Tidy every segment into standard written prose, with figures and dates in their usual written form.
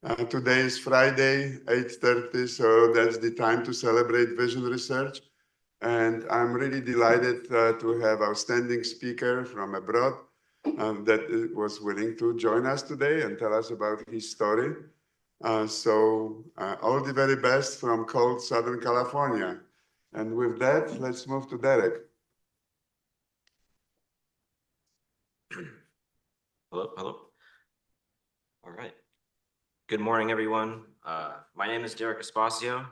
Today is Friday, 8:30, so that's the time to celebrate vision research. And I'm really delighted to have our standing speaker from abroad that was willing to join us today and tell us about his story. All the very best from cold Southern California. And with that, let's move to Derek. Hello. All right. Good morning, everyone. My name is Derek Espacio.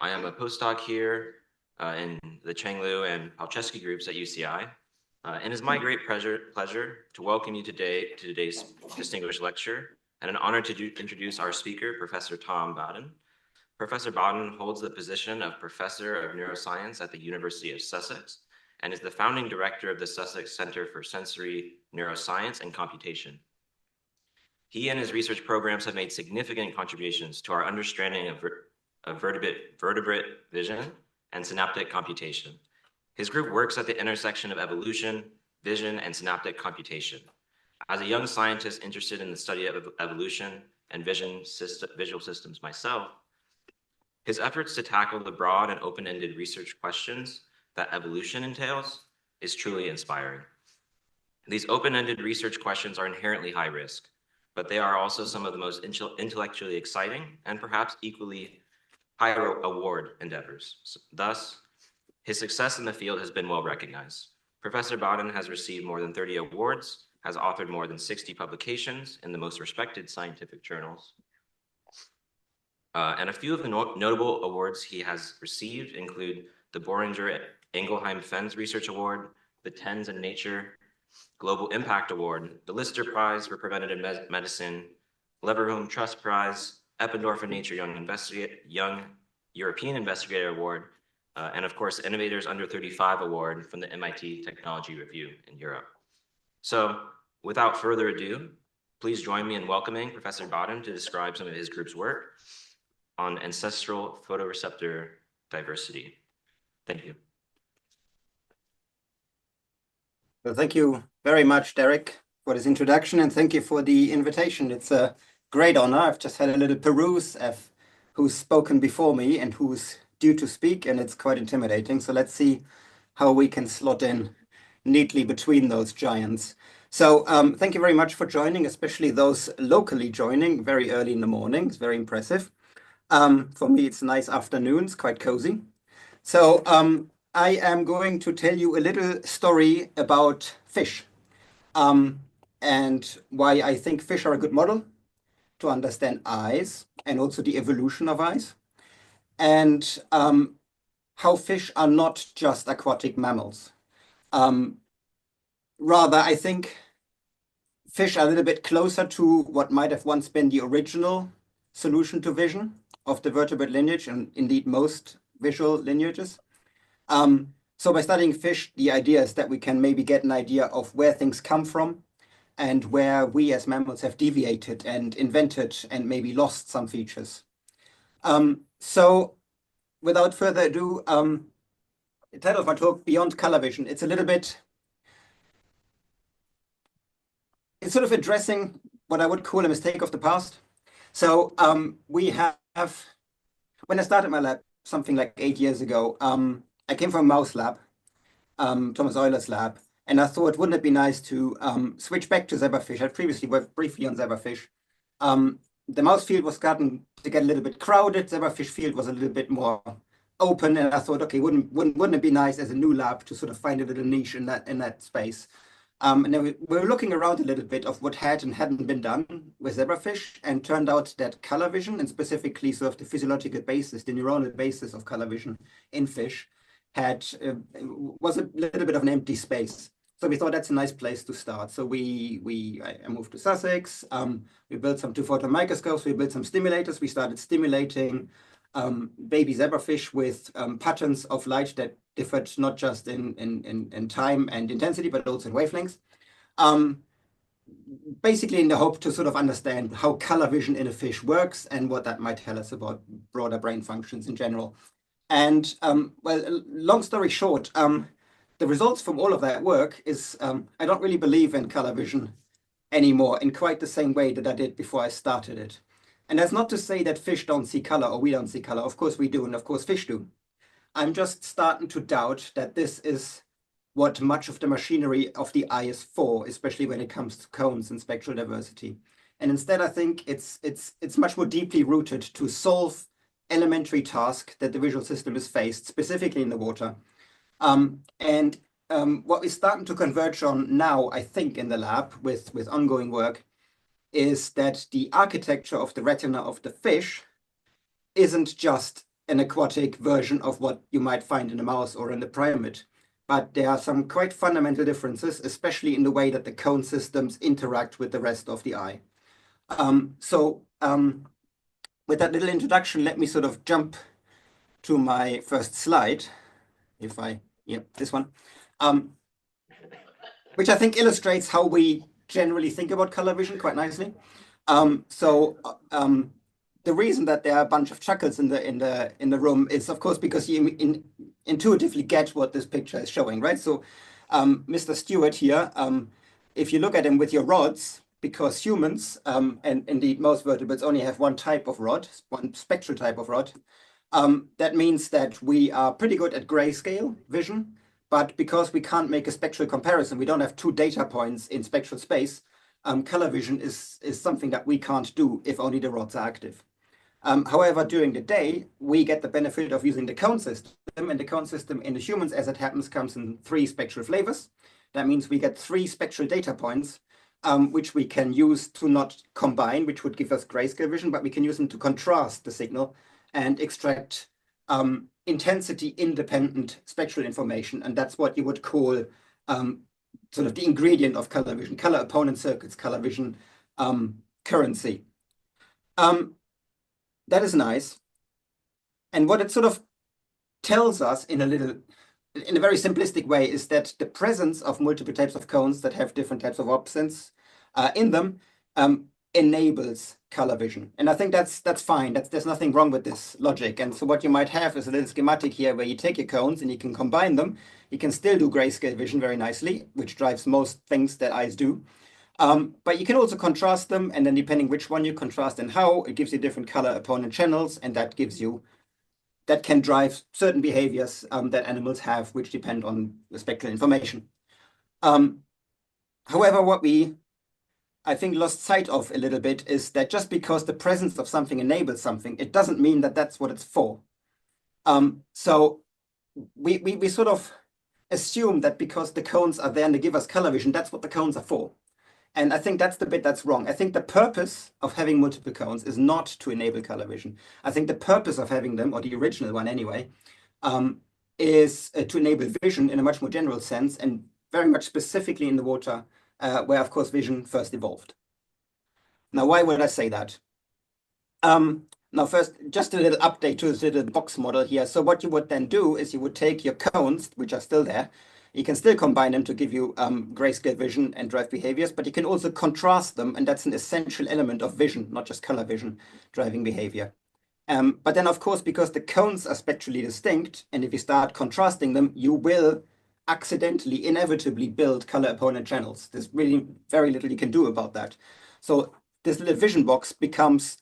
I am a postdoc here in the Chenglu and Palczewski groups at UCI. And it's my great pleasure to welcome you today to today's distinguished lecture, and an honor to introduce our speaker, Professor Tom Baden. Professor Baden holds the position of Professor of Neuroscience at the University of Sussex and is the founding director of the Sussex Center for Sensory Neuroscience and Computation. He and his research programs have made significant contributions to our understanding of vertebrate vision and synaptic computation. His group works at the intersection of evolution, vision, and synaptic computation. As a young scientist interested in the study of evolution and visual systems myself, his efforts to tackle the broad and open-ended research questions that evolution entails is truly inspiring. These open-ended research questions are inherently high risk, but they are also some of the most intellectually exciting and perhaps equally high award endeavors. Thus, his success in the field has been well recognized. Professor Baden has received more than 30 awards, has authored more than 60 publications in the most respected scientific journals. And a few of the notable awards he has received include the Boehringer Ingelheim Fens Research Award, the TENS in Nature Global Impact Award, the Lister Prize for Preventative Medicine, Leverhulme Trust Prize, Eppendorf Nature Young European Investigator Award, and of course, Innovators Under 35 Award from the MIT Technology Review in Europe. So without further ado, please join me in welcoming Professor Baden to describe some of his group's work on ancestral photoreceptor diversity. Thank you. Well, thank you very much, Derek, for this introduction, and thank you for the invitation. It's a great honor. I've just had a little peruse of who's spoken before me and who's due to speak, and it's quite intimidating. So let's see how we can slot in neatly between those giants. So thank you very much for joining, especially those locally joining very early in the morning. It's very impressive. For me, it's nice afternoons, quite cozy. So I am going to tell you a little story about fish and why I think fish are a good model to understand eyes and also the evolution of eyes, and how fish are not just aquatic mammals. Rather, I think fish are a little bit closer to what might have once been the original solution to vision of the vertebrate lineage, and indeed most visual lineages. So by studying fish, the idea is that we can maybe get an idea of where things come from and where we as mammals have deviated and invented and maybe lost some features. So without further ado, the title of my talk, Beyond Color Vision, it's a little bit, it's sort of addressing what I would call a mistake of the past. So we have, when I started my lab something like 8 years ago, I came from a mouse lab, Thomas Euler's lab, and I thought, wouldn't it be nice to switch back to zebrafish? I previously worked briefly on zebrafish. The mouse field was starting to get a little bit crowded. Zebrafish field was a little bit more open, and I thought, okay, wouldn't it be nice as a new lab to sort of find a little niche in that space? And then we were looking around a little bit of what had and hadn't been done with zebrafish, and turned out that color vision, and specifically sort of the physiological basis, the neuronal basis of color vision in fish, was a little bit of an empty space. So we thought that's a nice place to start. So I moved to Sussex. We built some 2-photon microscopes. We built some stimulators. We started stimulating baby zebrafish with patterns of light that differed not just in time and intensity, but also in wavelengths. Basically in the hope to sort of understand how color vision in a fish works and what that might tell us about broader brain functions in general. And well, long story short, the results from all of that work is I don't really believe in color vision anymore in quite the same way that I did before I started it. And that's not to say that fish don't see color or we don't see color. Of course we do, and of course fish do. I'm just starting to doubt that this is what much of the machinery of the eye is for, especially when it comes to cones and spectral diversity. And instead, I think it's much more deeply rooted to solve elementary tasks that the visual system is faced, specifically in the water. What we're starting to converge on now, I think, in the lab with ongoing work, is that the architecture of the retina of the fish isn't just an aquatic version of what you might find in a mouse or in the primate, but there are some quite fundamental differences, especially in the way that the cone systems interact with the rest of the eye. With that little introduction, let me sort of jump to my first slide. This one, which I think illustrates how we generally think about color vision quite nicely. The reason that there are a bunch of chuckles in the room is, of course, because you intuitively get what this picture is showing, right? So, Mr. Stewart here, if you look at him with your rods, because humans and indeed most vertebrates only have one type of rod, one spectral type of rod, that means that we are pretty good at grayscale vision, but because we can't make a spectral comparison, we don't have two data points in spectral space. Color vision is something that we can't do if only the rods are active. However, during the day, we get the benefit of using the cone system, and the cone system in the humans, as it happens, comes in 3 spectral flavors. That means we get 3 spectral data points, which we can use to not combine, which would give us grayscale vision, but we can use them to contrast the signal and extract intensity-independent spectral information, and that's what you would call sort of the ingredient of color vision, color opponent circuits, color vision currency. That is nice. And what it sort of tells us in a very simplistic way is that the presence of multiple types of cones that have different types of opsins in them enables color vision. And I think that's fine. There's nothing wrong with this logic. And so what you might have is a little schematic here where you take your cones and you can combine them. You can still do grayscale vision very nicely, which drives most things that eyes do. But you can also contrast them, and then depending which one you contrast and how, it gives you different color opponent channels, and that can drive certain behaviors that animals have, which depend on the spectral information. However, what we, I think, lost sight of a little bit is that just because the presence of something enables something, it doesn't mean that that's what it's for. So we sort of assume that because the cones are there and they give us color vision, that's what the cones are for. And I think that's the bit that's wrong. I think the purpose of having multiple cones is not to enable color vision. I think the purpose of having them, or the original one anyway, is to enable vision in a much more general sense, and very much specifically in the water, where, of course, vision first evolved. Now, why would I say that? Now, first, just a little update to this little box model here. So what you would then do is you would take your cones, which are still there. You can still combine them to give you grayscale vision and drive behaviors, but you can also contrast them, and that's an essential element of vision, not just color vision, driving behavior. But then, of course, because the cones are spectrally distinct, and if you start contrasting them, you will accidentally, inevitably build color opponent channels. There's really very little you can do about that. So this little vision box becomes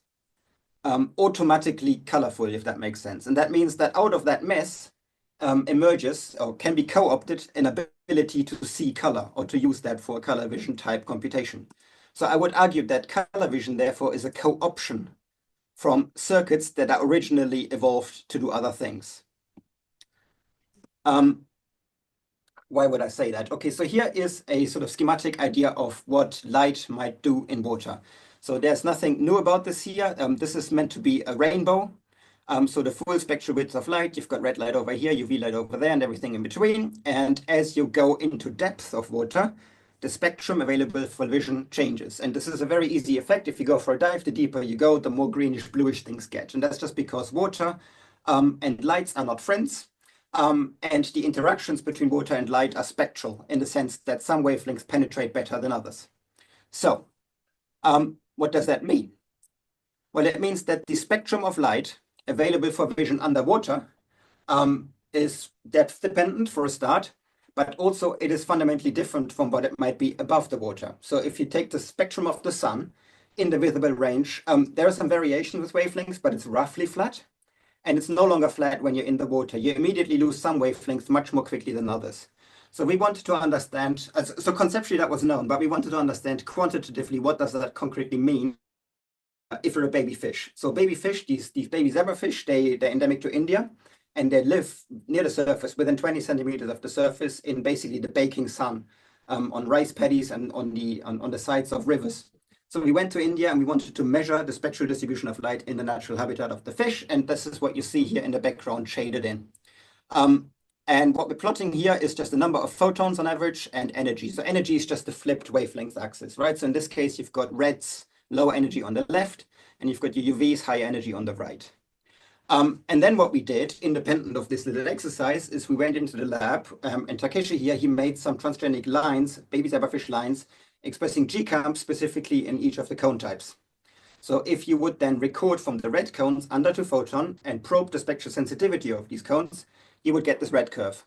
automatically colorful, if that makes sense. And that means that out of that mess, emerges or can be co-opted an ability to see color, or to use that for color vision type computation. So I would argue that color vision, therefore, is a co-option from circuits that are originally evolved to do other things. Why would I say that? Okay, so here is a sort of schematic idea of what light might do in water. So there's nothing new about this here. This is meant to be a rainbow. So the full spectral width of light, you've got red light over here, UV light over there, and everything in between. And as you go into depth of water, the spectrum available for vision changes. And this is a very easy effect. If you go for a dive, the deeper you go, the more greenish, bluish things get. And that's just because water and lights are not friends. And the interactions between water and light are spectral, in the sense that some wavelengths penetrate better than others. So what does that mean? Well, it means that the spectrum of light available for vision underwater is depth dependent for a start, but also it is fundamentally different from what it might be above the water. So if you take the spectrum of the sun in the visible range. There are some variation with wavelengths, but it's roughly flat. And it's no longer flat when you're in the water. You immediately lose some wavelengths much more quickly than others. So we wanted to understand, so conceptually that was known, but we wanted to understand quantitatively what does that concretely mean if you're a baby fish. So baby fish, these baby zebrafish, they're endemic to India, and they live near the surface, within 20 centimeters of the surface, in basically the baking sun, on rice paddies and on the sides of rivers. So we went to India and we wanted to measure the spectral distribution of light in the natural habitat of the fish, and this is what you see here in the background shaded in. And what we're plotting here is just the number of photons on average and energy. So energy is just the flipped wavelength axis, right? So in this case, you've got reds, low energy on the left, and you've got your UVs, high energy on the right. And then what we did, independent of this little exercise, is we went into the lab, and Takeshi here, he made some transgenic lines, baby zebrafish lines, expressing GCAM specifically in each of the cone types. So if you would then record from the red cones under 2 photon and probe the spectral sensitivity of these cones, you would get this red curve.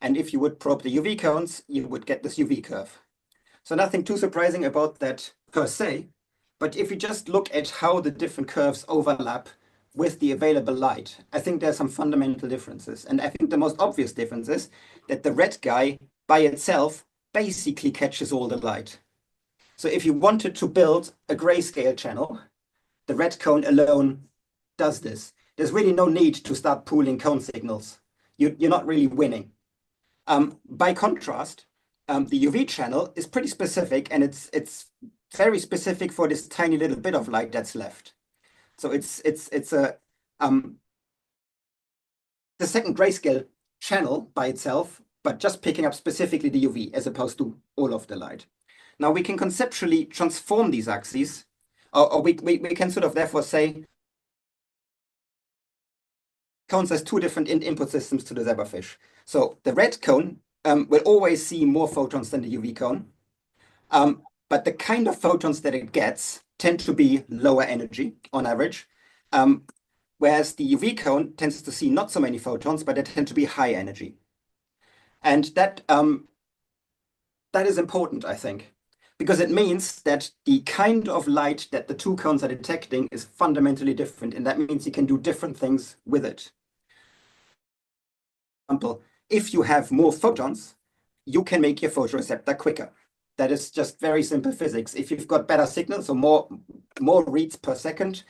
And if you would probe the UV cones, you would get this UV curve. So nothing too surprising about that per se, but if you just look at how the different curves overlap with the available light, I think there's some fundamental differences. And I think the most obvious difference is that the red guy by itself basically catches all the light. So if you wanted to build a grayscale channel, the red cone alone does this. There's really no need to start pooling cone signals. You're not really winning. By contrast, the UV channel is pretty specific, and it's very specific for this tiny little bit of light that's left. So it's the second grayscale channel by itself, but just picking up specifically the UV as opposed to all of the light. Now we can conceptually transform these axes, or we can sort of therefore say cones as 2 different input systems to the zebrafish. So the red cone will always see more photons than the UV cone, but the kind of photons that it gets tend to be lower energy on average, whereas the UV cone tends to see not so many photons, but they tend to be high energy. And that is important, I think, because it means that the kind of light that the 2 cones are detecting is fundamentally different, and that means you can do different things with it. For example, if you have more photons, you can make your photoreceptor quicker. That is just very simple physics. If you've got better signals, or more reads per second,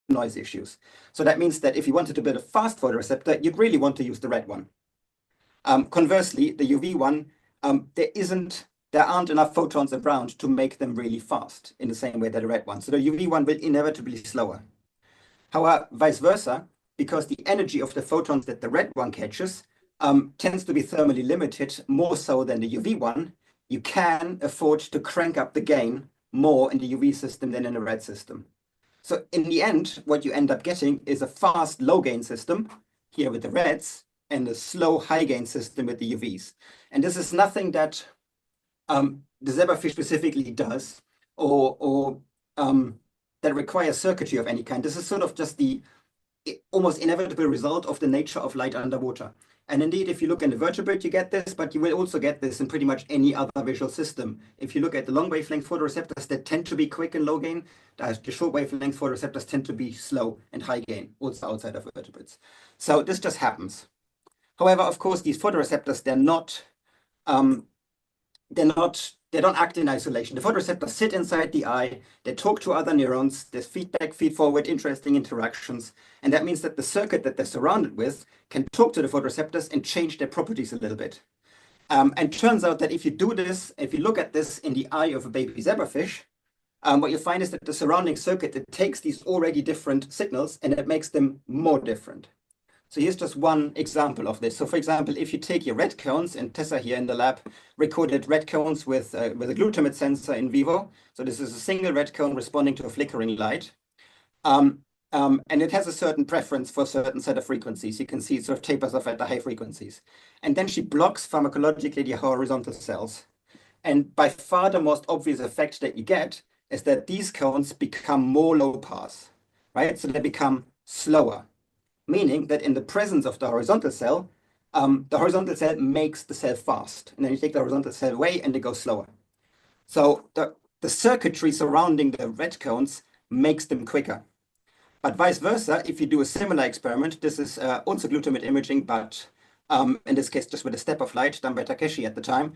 noise issues. So that means that if you wanted to build a fast photoreceptor, you'd really want to use the red one. Conversely, the UV one, there aren't enough photons around to make them really fast in the same way that the red one. So the UV one will inevitably be slower. However, vice versa, because the energy of the photons that the red one catches tends to be thermally limited more so than the UV one, you can afford to crank up the gain more in the UV system than in the red system. So in the end, what you end up getting is a fast low gain system here with the reds, and a slow high gain system with the UVs. And this is nothing that the zebrafish specifically does, or that requires circuitry of any kind. This is sort of just the almost inevitable result of the nature of light underwater. And indeed, if you look in the vertebrate, you get this, but you will also get this in pretty much any other visual system. If you look at the long wavelength photoreceptors, that tend to be quick and low gain. The short wavelength photoreceptors tend to be slow and high gain, also outside of vertebrates. So this just happens. However, of course, these photoreceptors, they don't act in isolation. The photoreceptors sit inside the eye, they talk to other neurons, there's feedback, feed-forward, interesting interactions, and that means that the circuit that they're surrounded with can talk to the photoreceptors and change their properties a little bit. And turns out that if you do this, if you look at this in the eye of a baby zebrafish, what you find is that the surrounding circuit, it takes these already different signals and it makes them more different. So here's just one example of this. So for example, if you take your red cones, and Tessa here in the lab recorded red cones with a glutamate sensor in vivo. So this is a single red cone responding to a flickering light. And it has a certain preference for a certain set of frequencies. You can see it sort of tapers off at the high frequencies. And then she blocks pharmacologically the horizontal cells. And by far the most obvious effect that you get is that these cones become more low pass, right? So they become slower, meaning that in the presence of the horizontal cell makes the cell fast. And then you take the horizontal cell away and they go slower. So the circuitry surrounding the red cones makes them quicker. But vice versa, if you do a similar experiment, this is also glutamate imaging, but in this case, just with a step of light done by Takeshi at the time,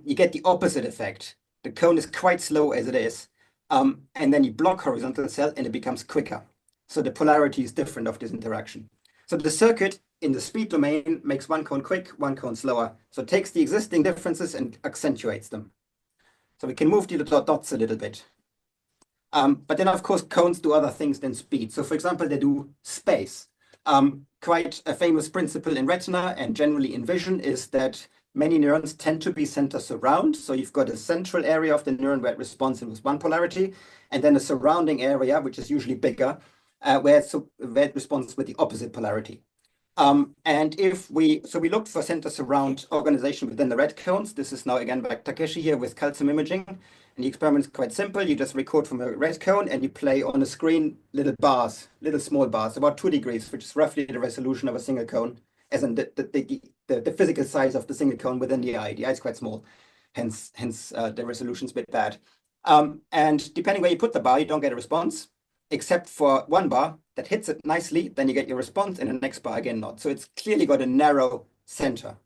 you get the opposite effect. The cone is quite slow as it is, and then you block horizontal cell and it becomes quicker. So the polarity is different of this interaction. So the circuit in the speed domain makes one cone quick, one cone slower. So it takes the existing differences and accentuates them. So we can move the dots a little bit. But then, of course, cones do other things than speed. So, for example, they do space. Quite a famous principle in retina and generally in vision is that many neurons tend to be center surround. So you've got a central area of the neuron where it responds with one polarity, and then a surrounding area, which is usually bigger, where it responds with the opposite polarity. And we looked for center surround organization within the red cones. This is now again by Takeshi here with calcium imaging. And the experiment is quite simple. You just record from a red cone and you play on a screen little bars, little small bars, about 2 degrees, which is roughly the resolution of a single cone, as in the physical size of the single cone within the eye. The eye is quite small, hence the resolution is a bit bad. And depending where you put the bar, you don't get a response, except for one bar that hits it nicely, then you get your response, and the next bar again not. So it's clearly got a narrow center.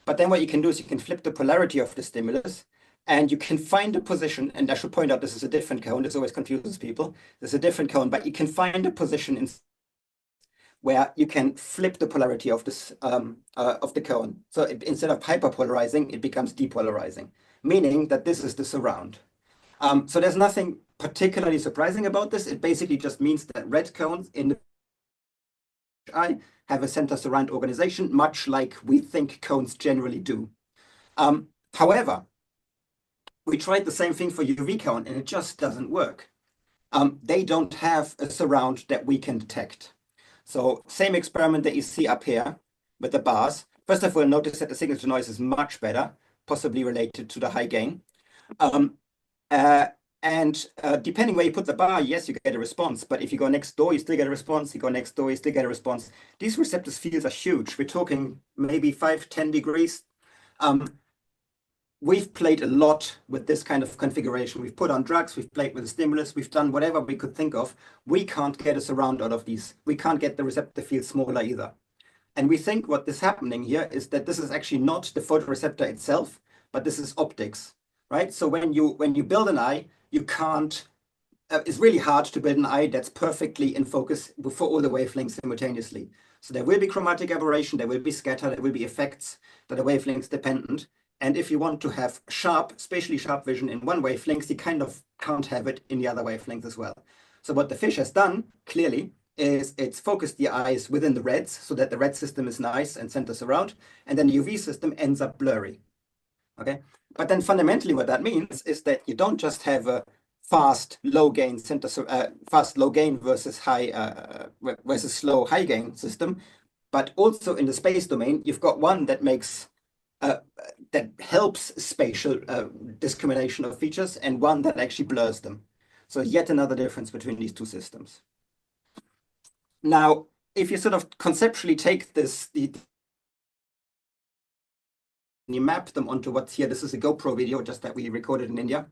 But then what you can do is you can flip the polarity of the stimulus, and you can find a position, and I should point out this is a different cone. This always confuses people. This is a different cone, but you can find a position where you can flip the polarity of this of the cone. So instead of hyperpolarizing, it becomes depolarizing, meaning that this is the surround. So there's nothing particularly surprising about this. It basically just means that red cones in the eye have a center surround organization, much like we think cones generally do. However, we tried the same thing for UV cone and it just doesn't work. They don't have a surround that we can detect. So same experiment that you see up here with the bars. First of all, notice that the signal to noise is much better, possibly related to the high gain. Depending where you put the bar, yes, you get a response. But if you go next door, you still get a response. You go next door, you still get a response. These receptors fields are huge. We're talking maybe 5-10 degrees. We've played a lot with this kind of configuration. We've put on drugs, we've played with a stimulus, we've done whatever we could think of. We can't get a surround out of these. We can't get the receptor field smaller either. And we think what is happening here is that this is actually not the photoreceptor itself, but this is optics, right? So when you build an eye, you can't, it's really hard to build an eye that's perfectly in focus for all the wavelengths simultaneously. So there will be chromatic aberration, there will be scatter, there will be effects that are wavelengths dependent. And if you want to have sharp, spatially sharp vision in one wavelength, you kind of can't have it in the other wavelength as well. So what the fish has done, clearly, is it's focused the eyes within the reds so that the red system is nice and centers around, and then the UV system ends up blurry. Okay, but then fundamentally what that means is that you don't just have a fast low gain fast low gain versus high versus slow high gain system, but also in the space domain you've got one that makes that helps spatial discrimination of features and one that actually blurs them. So yet another difference between these two systems. Now, if you sort of conceptually take this, you map them onto what's here. This is a GoPro video just that we recorded in India.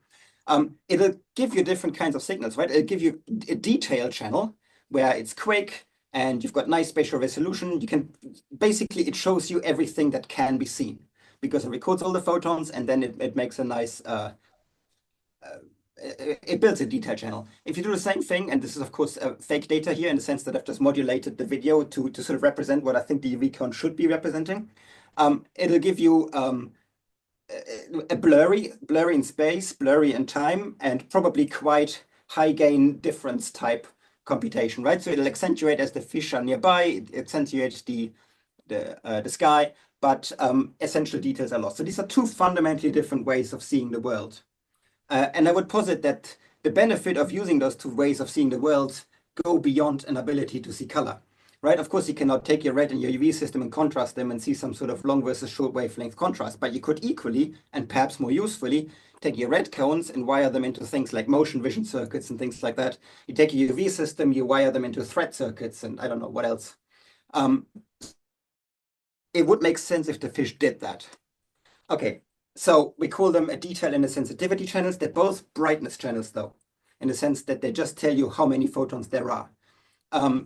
It'll give you different kinds of signals, right? It'll give you a detail channel where it's quick and you've got nice spatial resolution. You can basically, it shows you everything that can be seen because it records all the photons and then it makes a nice, it builds a detail channel. If you do the same thing, and this is of course fake data here in the sense that I've just modulated the video to sort of represent what I think the UV cone should be representing, it'll give you a blurry in space, blurry in time, and probably quite high gain difference type computation, right? So it'll accentuate as the fish are nearby, it accentuates the sky, but essential details are lost. So these are two fundamentally different ways of seeing the world. And I would posit that the benefit of using those two ways of seeing the world go beyond an ability to see color, right? Of course, you cannot take your red and your UV system and contrast them and see some sort of long versus short wavelength contrast, but you could equally, and perhaps more usefully, take your red cones and wire them into things like motion vision circuits and things like that. You take your UV system, you wire them into thread circuits, and I don't know what else. It would make sense if the fish did that. Okay, So we call them a detail and a sensitivity channels. They're both brightness channels, though, in the sense that they just tell you how many photons there are.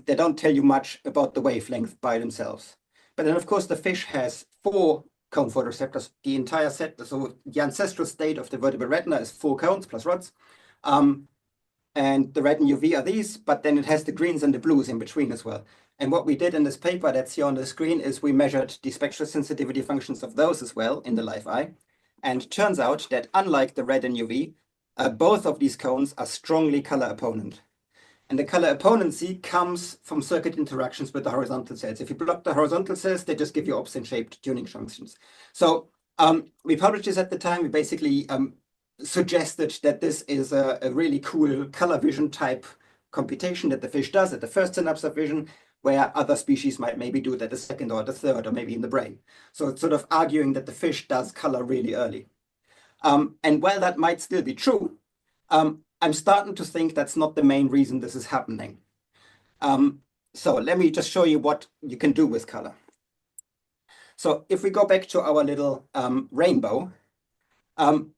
They don't tell you much about the wavelength by themselves. But then, of course, the fish has 4 cone photoreceptors, the entire set. So the ancestral state of the vertebral retina is 4 cones plus rods. And the red and UV are these, but then it has the greens and the blues in between as well. And what we did in this paper that's here on the screen is we measured the spectral sensitivity functions of those as well in the live eye. And turns out that unlike the red and UV, both of these cones are strongly color opponent. And the color opponency comes from circuit interactions with the horizontal cells. If you block the horizontal cells, they just give you opposite shaped tuning junctions. So we published this at the time. We basically suggested that this is a really cool color vision type computation that the fish does at the first synapse of vision, where other species might maybe do it at the second or the third, or maybe in the brain. So it's sort of arguing that the fish does color really early. And while that might still be true, I'm starting to think that's not the main reason this is happening. So let me just show you what you can do with color. So if we go back to our little rainbow, the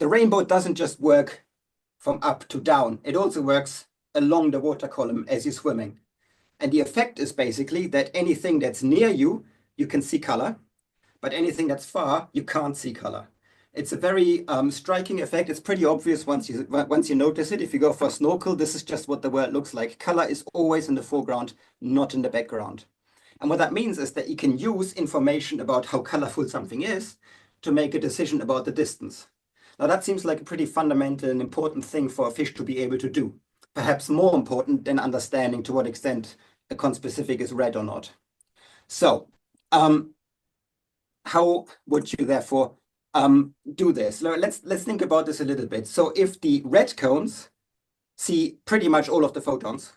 rainbow doesn't just work from up to down. It also works along the water column as you're swimming. And the effect is basically that anything that's near you, you can see color, but anything that's far, you can't see color. It's a very striking effect. It's pretty obvious once you notice it. If you go for a snorkel, this is just what the world looks like. Color is always in the foreground, not in the background. And what that means is that you can use information about how colorful something is to make a decision about the distance. Now that seems like a pretty fundamental and important thing for a fish to be able to do. Perhaps more important than understanding to what extent a conspecific is red or not. So how would you therefore do this? Let's think about this a little bit. So if the red cones see pretty much all of the photons,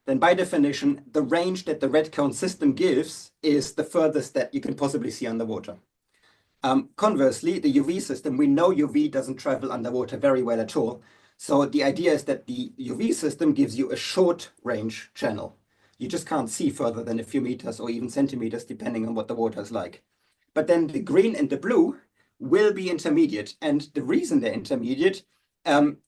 then by definition, the range that the red cone system gives is the furthest that you can possibly see underwater. Conversely, the UV system, we know UV doesn't travel underwater very well at all. So the idea is that the UV system gives you a short range channel. You just can't see further than a few meters or even centimeters, depending on what the water is like. But then the green and the blue will be intermediate. And the reason they're intermediate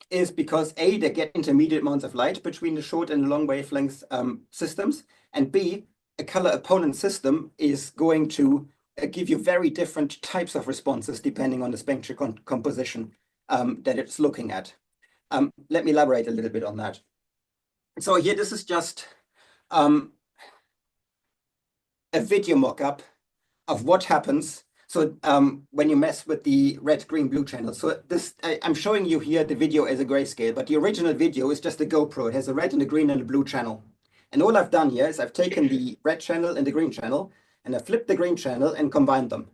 is because A, they get intermediate amounts of light between the short and long wavelength systems. And B, a color opponent system is going to give you very different types of responses depending on the spectral composition that it's looking at. Let me elaborate a little bit on that. So here, this is just a video mock-up of what happens. So when you mess with the red, green, blue channel. So this, I'm showing you here the video as a grayscale, but the original video is just a GoPro. It has a red and a green and a blue channel. And all I've done here is I've taken the red channel and the green channel, and I flipped the green channel and combined them,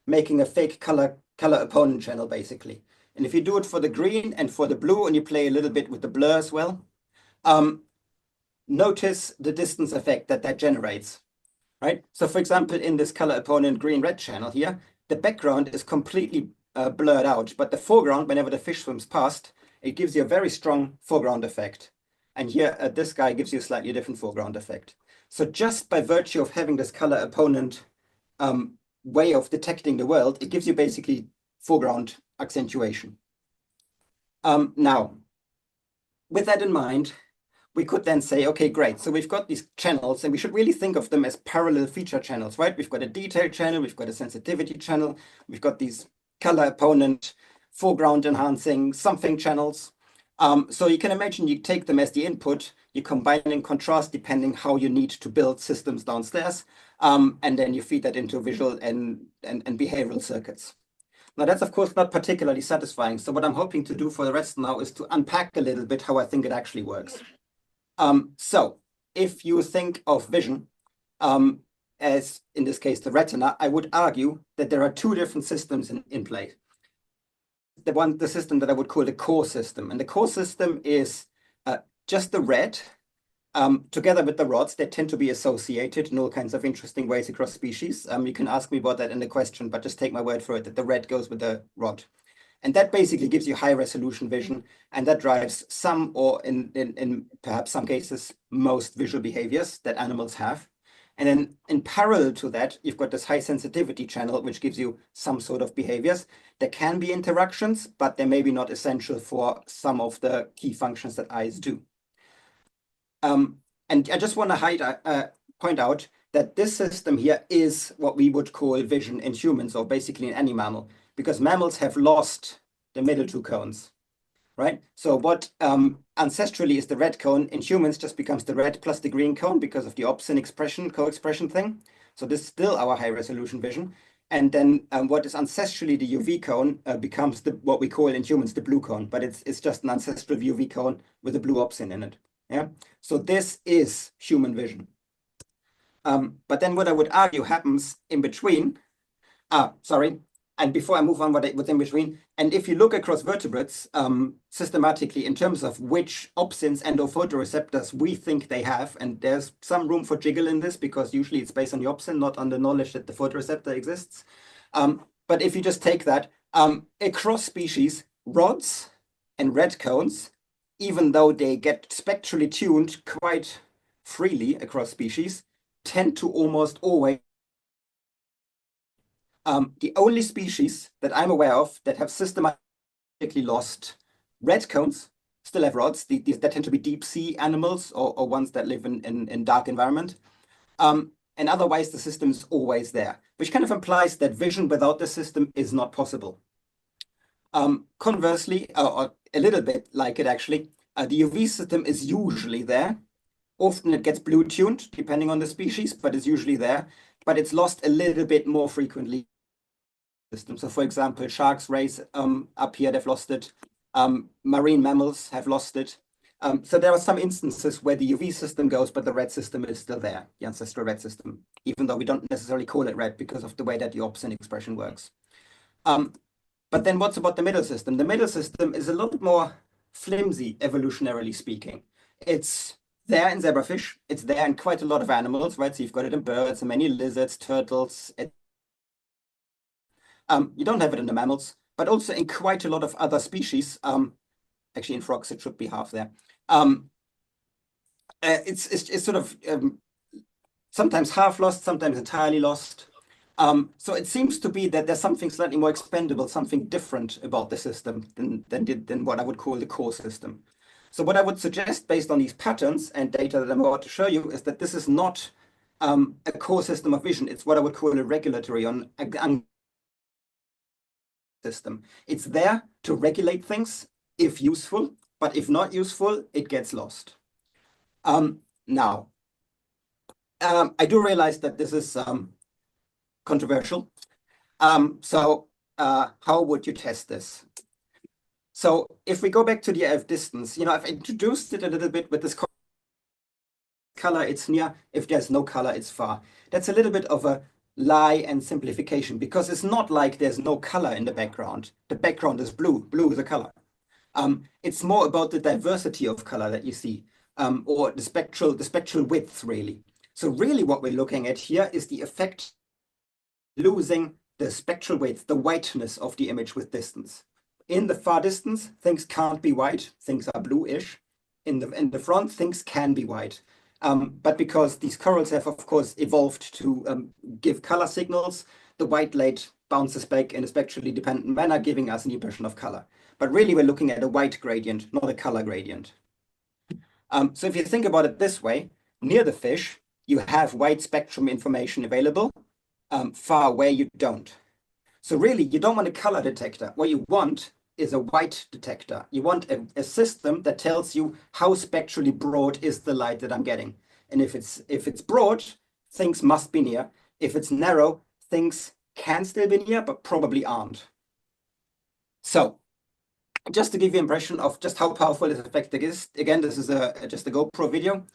making a fake color opponent channel, basically. And if you do it for the green and for the blue, and you play a little bit with the blur as well, notice the distance effect that generates, right? So for example, in this color opponent green-red channel here, the background is completely blurred out, but the foreground, whenever the fish swims past, it gives you a very strong foreground effect. And here, this guy gives you a slightly different foreground effect. So just by virtue of having this color opponent way of detecting the world, it gives you basically foreground accentuation. Now, with that in mind, we could then say, okay, great. So we've got these channels, and we should really think of them as parallel feature channels, right? We've got a detail channel, we've got a sensitivity channel, we've got these color opponent, foreground enhancing, something channels. So you can imagine you take them as the input, you combine and contrast depending how you need to build systems downstairs, and then you feed that into visual and behavioral circuits. Now that's of course not particularly satisfying. So what I'm hoping to do for the rest now is to unpack a little bit how I think it actually works. So if you think of vision as in this case the retina, I would argue that there are 2 different systems in play. The system that I would call the core system, and the core system is just the red together with the rods that tend to be associated in all kinds of interesting ways across species. You can ask me about that in the question, but just take my word for it that the red goes with the rod. And that basically gives you high resolution vision, and that drives some, or in perhaps some cases, most visual behaviors that animals have. And then in parallel to that, you've got this high sensitivity channel, which gives you some sort of behaviors. There can be interactions, but they're maybe not essential for some of the key functions that eyes do. And I just want to point out that this system here is what we would call vision in humans, or basically in any mammal, because mammals have lost the middle two cones, right? So what ancestrally is the red cone in humans just becomes the red plus the green cone because of the opsin expression, co-expression thing. So this is still our high resolution vision. And then what is ancestrally the UV cone becomes what we call in humans the blue cone, but it's just an ancestral UV cone with a blue opsin in it. Yeah. So this is human vision. But then what I would argue happens in between. Sorry. And before I move on, what's in between, and if you look across vertebrates systematically in terms of which opsins and or photoreceptors we think they have, and there's some room for jiggle in this because usually it's based on the opsin, not on the knowledge that the photoreceptor exists. But if you just take that, across species, rods and red cones, even though they get spectrally tuned quite freely across species, tend to almost always the only species that I'm aware of that have systematically lost red cones still have rods. These that tend to be deep sea animals or ones that live in dark environment. And otherwise, the system is always there, which kind of implies that vision without the system is not possible. Conversely, or a little bit like it actually, the UV system is usually there. Often it gets blue tuned depending on the species, but it's usually there. But it's lost a little bit more frequently. So for example, sharks, rays up here, they've lost it. Marine mammals have lost it. So there are some instances where the UV system goes, but the red system is still there, the ancestral red system, even though we don't necessarily call it red because of the way that the opsin expression works. But then what's about the middle system? The middle system is a little bit more flimsy, evolutionarily speaking. It's there in zebrafish. It's there in quite a lot of animals, right? So you've got it in birds and many lizards, turtles. You don't have it in the mammals, but also in quite a lot of other species. Actually, in frogs, it should be half there. It's sort of sometimes half lost, sometimes entirely lost. So it seems to be that there's something slightly more expendable, something different about the system than what I would call the core system. So what I would suggest based on these patterns and data that I'm about to show you is that this is not a core system of vision. It's what I would call a regulatory system. It's there to regulate things if useful, but if not useful, it gets lost. Now, I do realize that this is controversial. So how would you test this? So if we go back to the AF distance, I've introduced it a little bit with this color, it's near. If there's no color, it's far. That's a little bit of a lie and simplification because it's not like there's no color in the background. The background is blue. Blue is a color. It's more about the diversity of color that you see, or the spectral width, really. So really what we're looking at here is the effect losing the spectral width, the whiteness of the image with distance. In the far distance, things can't be white, things are bluish. In the front, things can be white. But because these corals have, of course, evolved to give color signals, the white light bounces back in a spectrally dependent manner, giving us an impression of color. But really, we're looking at a white gradient, not a color gradient. So if you think about it this way, near the fish, you have white spectrum information available. Far away, you don't. So really, you don't want a color detector. What you want is a white detector. You want a system that tells you how spectrally broad is the light that I'm getting. And if it's broad, things must be near. If it's narrow, things can still be near, but probably aren't. So just to give you an impression of just how powerful this effect is, again, this is just a GoPro video.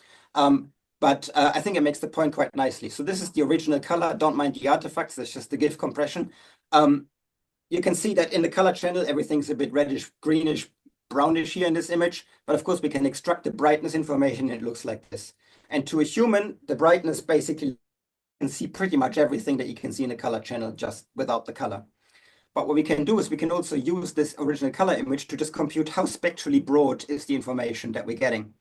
But I think it makes the point quite nicely. So this is the original color. Don't mind the artifacts. That's just the GIF compression. You can see that in the color channel, everything's a bit reddish, greenish, brownish here in this image. But of course, we can extract the brightness information and it looks like this. And to a human, the brightness basically can see pretty much everything that you can see in the color channel just without the color. But what we can do is we can also use this original color image to just compute how spectrally broad is the information that we're getting.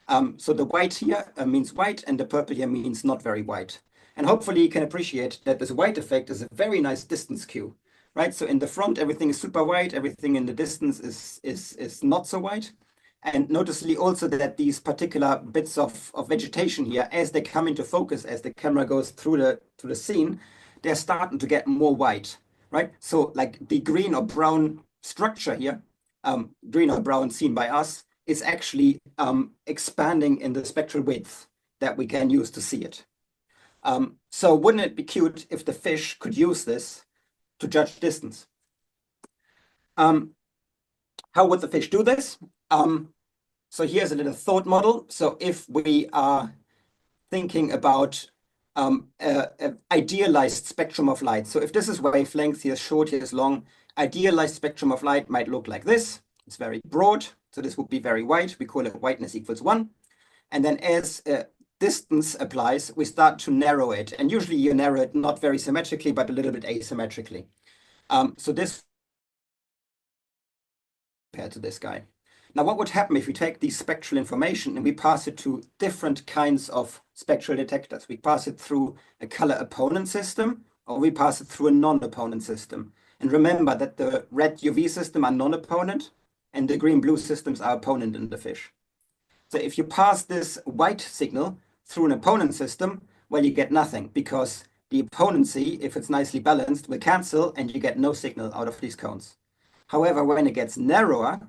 So the white here means white, and the purple here means not very white. And hopefully you can appreciate that this white effect is a very nice distance cue, right? So in the front, everything is super white, everything in the distance is not so white. And noticeably also that these particular bits of vegetation here, as they come into focus, as the camera goes through the scene, they're starting to get more white, right? So like the green or brown structure here, green or brown seen by us, is actually expanding in the spectral width that we can use to see it. So wouldn't it be cute if the fish could use this to judge distance? How would the fish do this? So here's a little thought model. So if we are thinking about an idealized spectrum of light. So if this is wavelength, here's short, here's long, idealized spectrum of light might look like this. It's very broad. So this would be very white. We call it whiteness equals 1. And then as distance applies, we start to narrow it. And usually you narrow it not very symmetrically, but a little bit asymmetrically. So this compared to this guy. Now, what would happen if we take this spectral information and we pass it to different kinds of spectral detectors? We pass it through a color opponent system, or we pass it through a non-opponent system. And remember that the red UV system are non-opponent, and the green-blue systems are opponent in the fish. So if you pass this white signal through an opponent system, well, you get nothing, because the opponency, if it's nicely balanced, will cancel, and you get no signal out of these cones. However, when it gets narrower,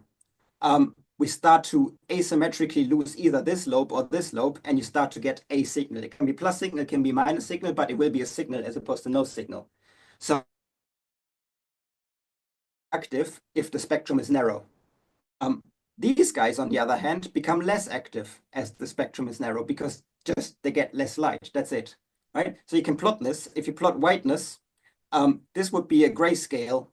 we start to asymmetrically lose either this lobe or this lobe, and you start to get a signal. It can be plus signal, it can be minus signal, but it will be a signal as opposed to no signal. So active if the spectrum is narrow. These guys, on the other hand, become less active as the spectrum is narrow because just they get less light. That's it, right? So you can plot this. If you plot whiteness, this would be a grayscale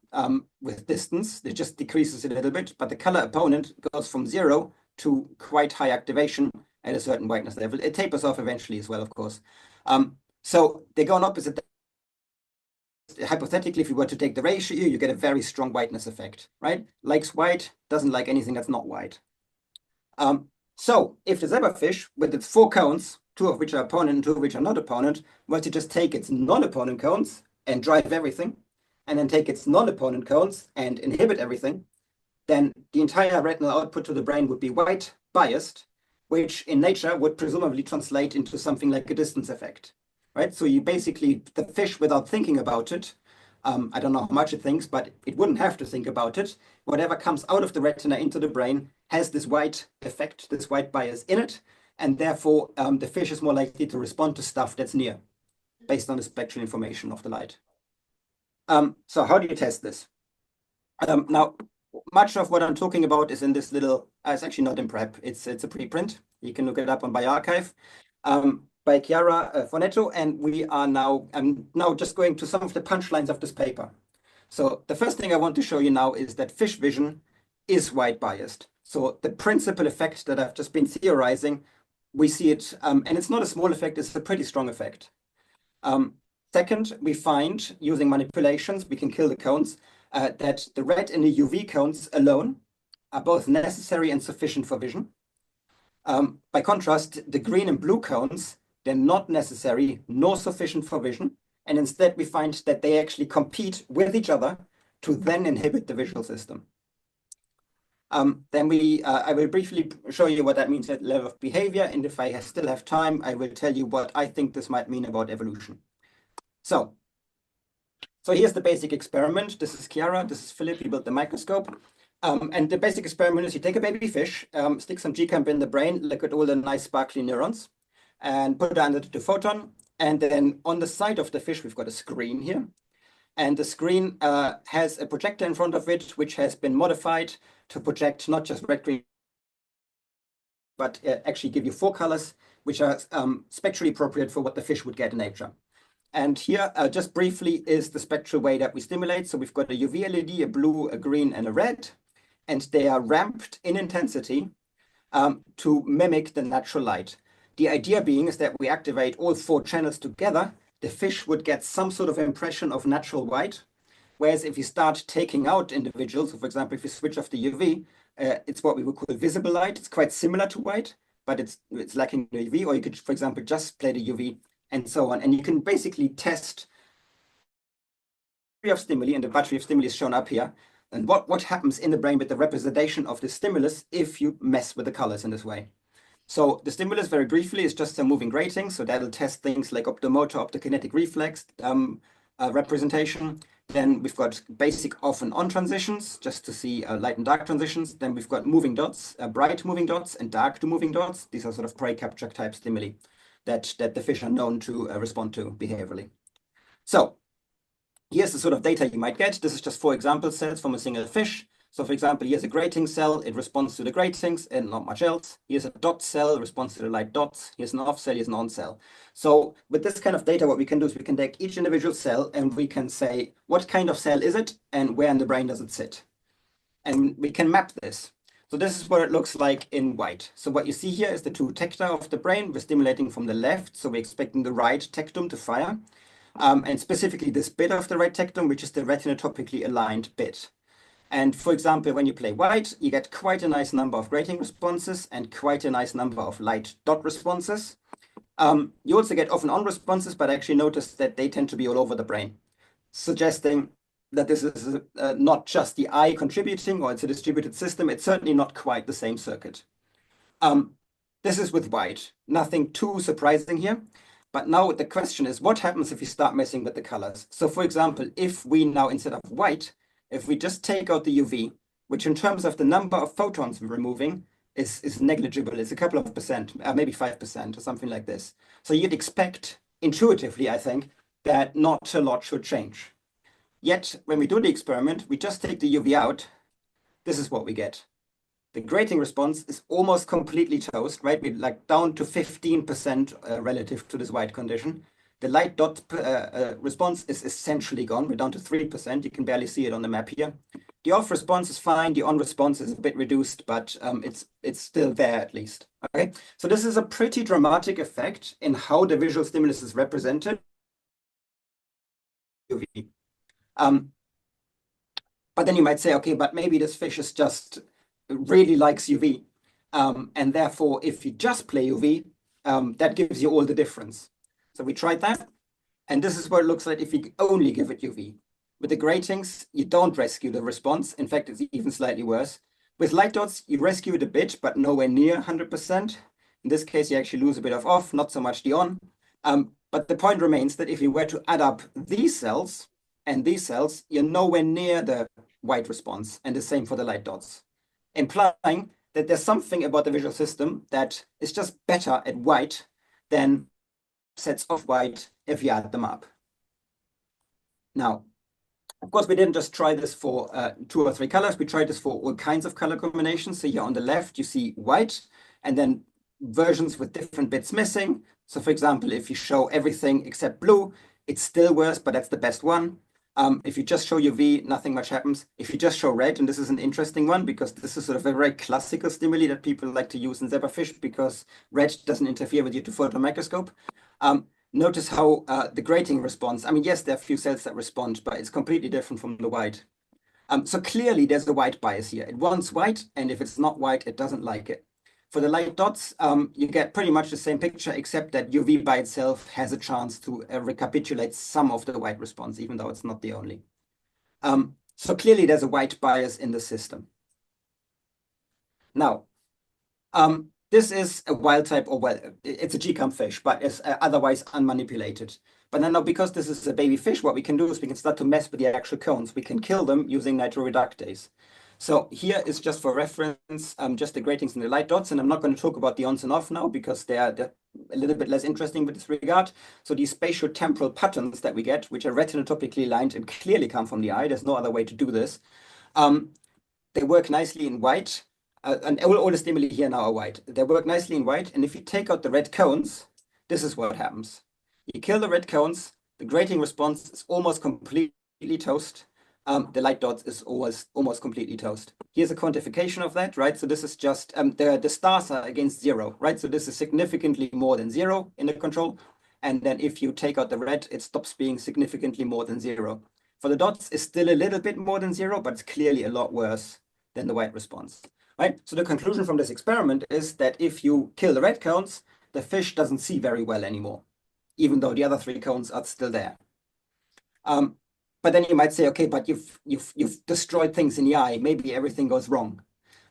with distance. It just decreases a little bit, but the color opponent goes from 0 to quite high activation at a certain whiteness level. It tapers off eventually as well, of course. So they go on opposite. Hypothetically, if you were to take the ratio, you get a very strong whiteness effect, right? Likes white, doesn't like anything that's not white. So if the zebrafish, with its 4 cones, 2 of which are opponent and 2 of which are not opponent, were to just take its non-opponent cones and drive everything, and then take its non-opponent cones and inhibit everything, then the entire retinal output to the brain would be white biased, which in nature would presumably translate into something like a distance effect, right? So you basically, the fish, without thinking about it, I don't know how much it thinks, but it wouldn't have to think about it. Whatever comes out of the retina into the brain has this white effect, this white bias in it, and therefore the fish is more likely to respond to stuff that's near, based on the spectral information of the light. So how do you test this? Now, much of what I'm talking about is in this little, it's actually not in prep, it's a preprint. You can look it up on bioRxiv by Chiara Fonetto, and we are now, I'm now just going to some of the punchlines of this paper. So the first thing I want to show you now is that fish vision is white biased. So the principal effect that I've just been theorizing, we see it, and it's not a small effect, it's a pretty strong effect. Second, we find, using manipulations, we can kill the cones, that the red and the UV cones alone are both necessary and sufficient for vision. By contrast, the green and blue cones, they're not necessary nor sufficient for vision. And instead, we find that they actually compete with each other to then inhibit the visual system. Then I will briefly show you what that means at the level of behavior. And if I still have time, I will tell you what I think this might mean about evolution. So here's the basic experiment. This is Chiara, this is Philip, he built the microscope. And the basic experiment is you take a baby fish, stick some GCamp in the brain, look at all the nice sparkly neurons, and put it under the photon. And then on the side of the fish, we've got a screen here. And the screen has a projector in front of it, which has been modified to project not just red, green, but actually give you 4 colors, which are spectrally appropriate for what the fish would get in nature. And here, just briefly, is the spectral way that we stimulate. So we've got a UV LED, a blue, a green, and a red, and they are ramped in intensity to mimic the natural light. The idea being is that we activate all 4 channels together. The fish would get some sort of impression of natural white. Whereas if you start taking out individuals, so for example, if you switch off the UV, it's what we would call visible light. It's quite similar to white, but it's lacking the UV, or you could, for example, just play the UV and so on. And you can basically test of stimuli, and the battery of stimuli is shown up here. And what happens in the brain with the representation of the stimulus if you mess with the colors in this way. So the stimulus, very briefly, is just a moving grating. So that'll test things like optomotor, optokinetic reflex representation. Then we've got basic off and on transitions, just to see light and dark transitions. Then we've got moving dots, bright moving dots and dark to moving dots. These are sort of prey capture type stimuli that the fish are known to respond to behaviorally. So here's the sort of data you might get. This is just 4 example cells from a single fish. So for example, here's a grating cell, it responds to the gratings and not much else. Here's a dot cell, responds to the light dots. Here's an off cell, here's an on cell. So with this kind of data, what we can do is we can take each individual cell and we can say, what kind of cell is it and where in the brain does it sit? And we can map this. So this is what it looks like in white. So what you see here is the 2 tecta of the brain. We're stimulating from the left, so we're expecting the right tectum to fire. And specifically this bit of the right tectum, which is the retinotopically aligned bit. And for example, when you play white, you get quite a nice number of grating responses and quite a nice number of light dot responses. You also get off and on responses, but I actually noticed that they tend to be all over the brain, suggesting that this is not just the eye contributing, or it's a distributed system. It's certainly not quite the same circuit. This is with white, nothing too surprising here. But now the question is, what happens if you start messing with the colors? So for example, if we now, instead of white, if we just take out the UV, which in terms of the number of photons we're removing is negligible. It's a couple of percent, maybe 5% or something like this. So you'd expect intuitively, I think, that not a lot should change. Yet when we do the experiment, we just take the UV out. This is what we get. The grating response is almost completely toast, right? We're like down to 15% relative to this white condition. The light dot response is essentially gone. We're down to 3%. You can barely see it on the map here. The off response is fine. The on response is a bit reduced, but it's still there at least. Okay, so this is a pretty dramatic effect in how the visual stimulus is represented. UV. But then you might say, okay, but maybe this fish is just really likes UV. And therefore, if you just play UV, that gives you all the difference. So we tried that. And this is what it looks like if you only give it UV. With the gratings, you don't rescue the response. In fact, it's even slightly worse. With light dots, you rescue it a bit, but nowhere near 100%. In this case, you actually lose a bit of off, not so much the on. But the point remains that if you were to add up these cells and these cells, you're nowhere near the white response, and the same for the light dots, implying that there's something about the visual system that is just better at white than sets of white if you add them up. Now, of course, we didn't just try this for 2 or 3 colors. We tried this for all kinds of color combinations. So here on the left, you see white, and then versions with different bits missing. So for example, if you show everything except blue, it's still worse, but that's the best one. If you just show UV, nothing much happens. If you just show red, and this is an interesting one because this is sort of a very classical stimuli that people like to use in zebrafish because red doesn't interfere with your two-photon microscope. Notice how the grating response, I mean, yes, there are a few cells that respond, but it's completely different from the white. So clearly there's a white bias here. It wants white, and if it's not white, it doesn't like it. For the light dots, you get pretty much the same picture, except that UV by itself has a chance to recapitulate some of the white response, even though it's not the only. So clearly there's a white bias in the system. Now, this is a wild type, or well, it's a GCAM fish, but it's otherwise unmanipulated. But then now, because this is a baby fish, what we can do is we can start to mess with the actual cones. We can kill them using nitroreductase. So here is just for reference, just the gratings and the light dots, and I'm not going to talk about the ons and off now because they're a little bit less interesting with this regard. So these spatial temporal patterns that we get, which are retinotopically aligned and clearly come from the eye, there's no other way to do this. They work nicely in white, and all the stimuli here now are white. They work nicely in white, and if you take out the red cones, this is what happens. You kill the red cones, the grating response is almost completely toast. The light dots is almost completely toast. Here's a quantification of that, right? So this is just, the stars are against 0, right? So this is significantly more than 0 in the control. And then if you take out the red, it stops being significantly more than 0. For the dots, it's still a little bit more than 0, but it's clearly a lot worse than the white response. right? So the conclusion from this experiment is that if you kill the red cones, the fish doesn't see very well anymore, even though the other 3 cones are still there. But then you might say, okay, but you've destroyed things in the eye. Maybe everything goes wrong,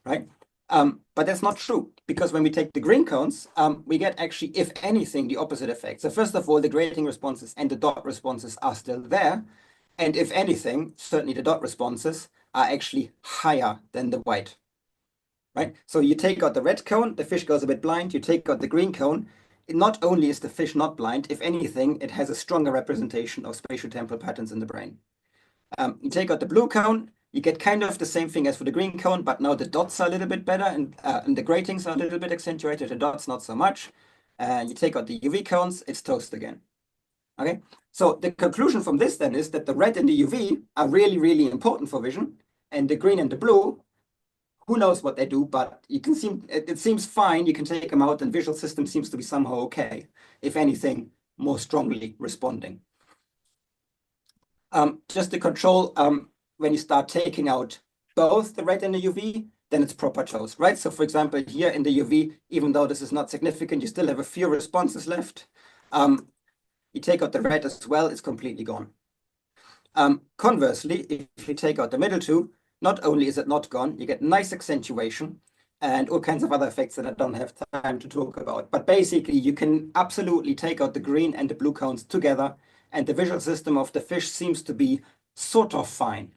right? But that's not true, because when we take the green cones, we get actually, if anything, the opposite effect. So first of all, the grating responses and the dot responses are still there. And if anything, certainly the dot responses are actually higher than the white, right? So you take out the red cone, the fish goes a bit blind. You take out the green cone, not only is the fish not blind, if anything, it has a stronger representation of spatiotemporal patterns in the brain. You take out the blue cone, you get kind of the same thing as for the green cone, but now the dots are a little bit better and the gratings are a little bit accentuated, the dots not so much. You take out the UV cones, it's toast again. Okay, so the conclusion from this then is that the red and the UV are really, really important for vision, and the green and the blue, who knows what they do, but you can it seems fine. You can take them out, and visual system seems to be somehow okay. If anything, more strongly responding. Just to control, when you start taking out both the red and the UV, then it's proper chose, right? So for example, here in the UV, even though this is not significant, you still have a few responses left. You take out the red as well, it's completely gone. Conversely, if you take out the middle 2, not only is it not gone, you get nice accentuation and all kinds of other effects that I don't have time to talk about. But basically, you can absolutely take out the green and the blue cones together, and the visual system of the fish seems to be sort of fine.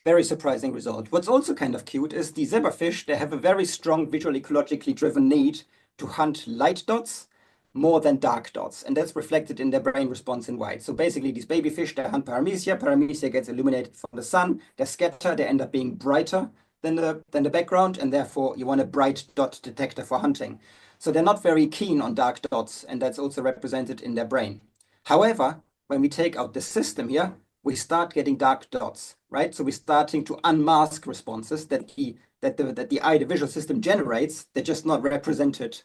Very surprising result. What's also kind of cute is the zebrafish, they have a very strong visual ecologically driven need to hunt light dots more than dark dots, and that's reflected in their brain response in white. So basically, these baby fish, they hunt paramecia. Paramecia gets illuminated from the sun. They scatter. They end up being brighter than the background, and therefore you want a bright dot detector for hunting. So they're not very keen on dark dots, and that's also represented in their brain. However, when we take out the system here, we start getting dark dots, right? So we're starting to unmask responses that the eye, the visual system generates. They're just not represented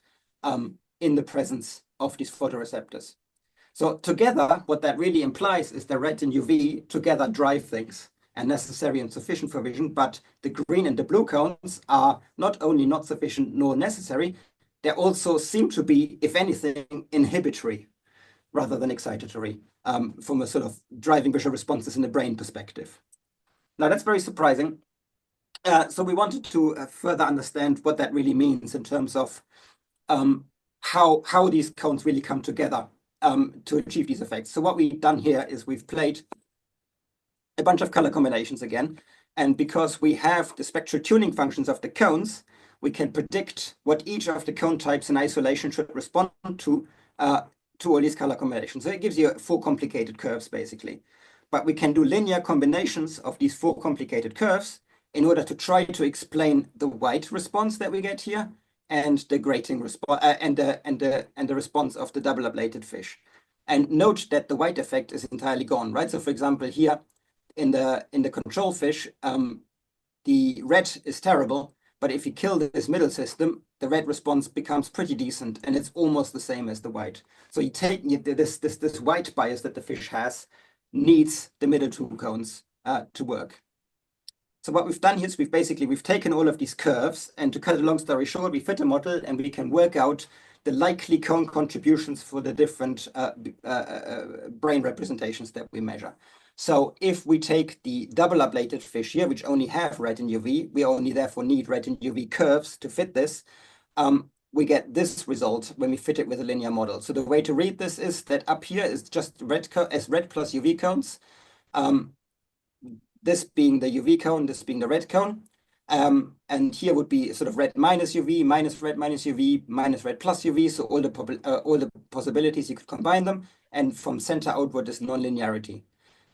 in the presence of these photoreceptors. So together, what that really implies is the red and UV together drive things and necessary and sufficient for vision, but the green and the blue cones are not only not sufficient nor necessary, they also seem to be, if anything, inhibitory rather than excitatory from a sort of driving visual responses in the brain perspective. Now that's very surprising. So we wanted to further understand what that really means in terms of how these cones really come together to achieve these effects. So what we've done here is we've played a bunch of color combinations again. And because we have the spectral tuning functions of the cones, we can predict what each of the cone types in isolation should respond to all these color combinations. So it gives you 4 complicated curves, basically. But we can do linear combinations of these 4 complicated curves in order to try to explain the white response that we get here and the grating response and the response of the double ablated fish. And note that the white effect is entirely gone, right? So for example, here in the control fish, the red is terrible, but if you kill this middle system, the red response becomes pretty decent, and it's almost the same as the white. So you take this white bias that the fish has needs the middle 2 cones to work. So what we've done here is we've taken all of these curves, and to cut a long story short, we fit a model and we can work out the likely cone contributions for the different brain representations that we measure. So if we take the double ablated fish here, which only have red and UV, we only therefore need red and UV curves to fit this. We get this result when we fit it with a linear model. So the way to read this is that up here is just red plus UV cones. This being the UV cone, this being the red cone. And here would be sort of red minus UV, minus red minus UV, minus red plus UV. So all the possibilities, you could combine them. And from center outward is nonlinearity.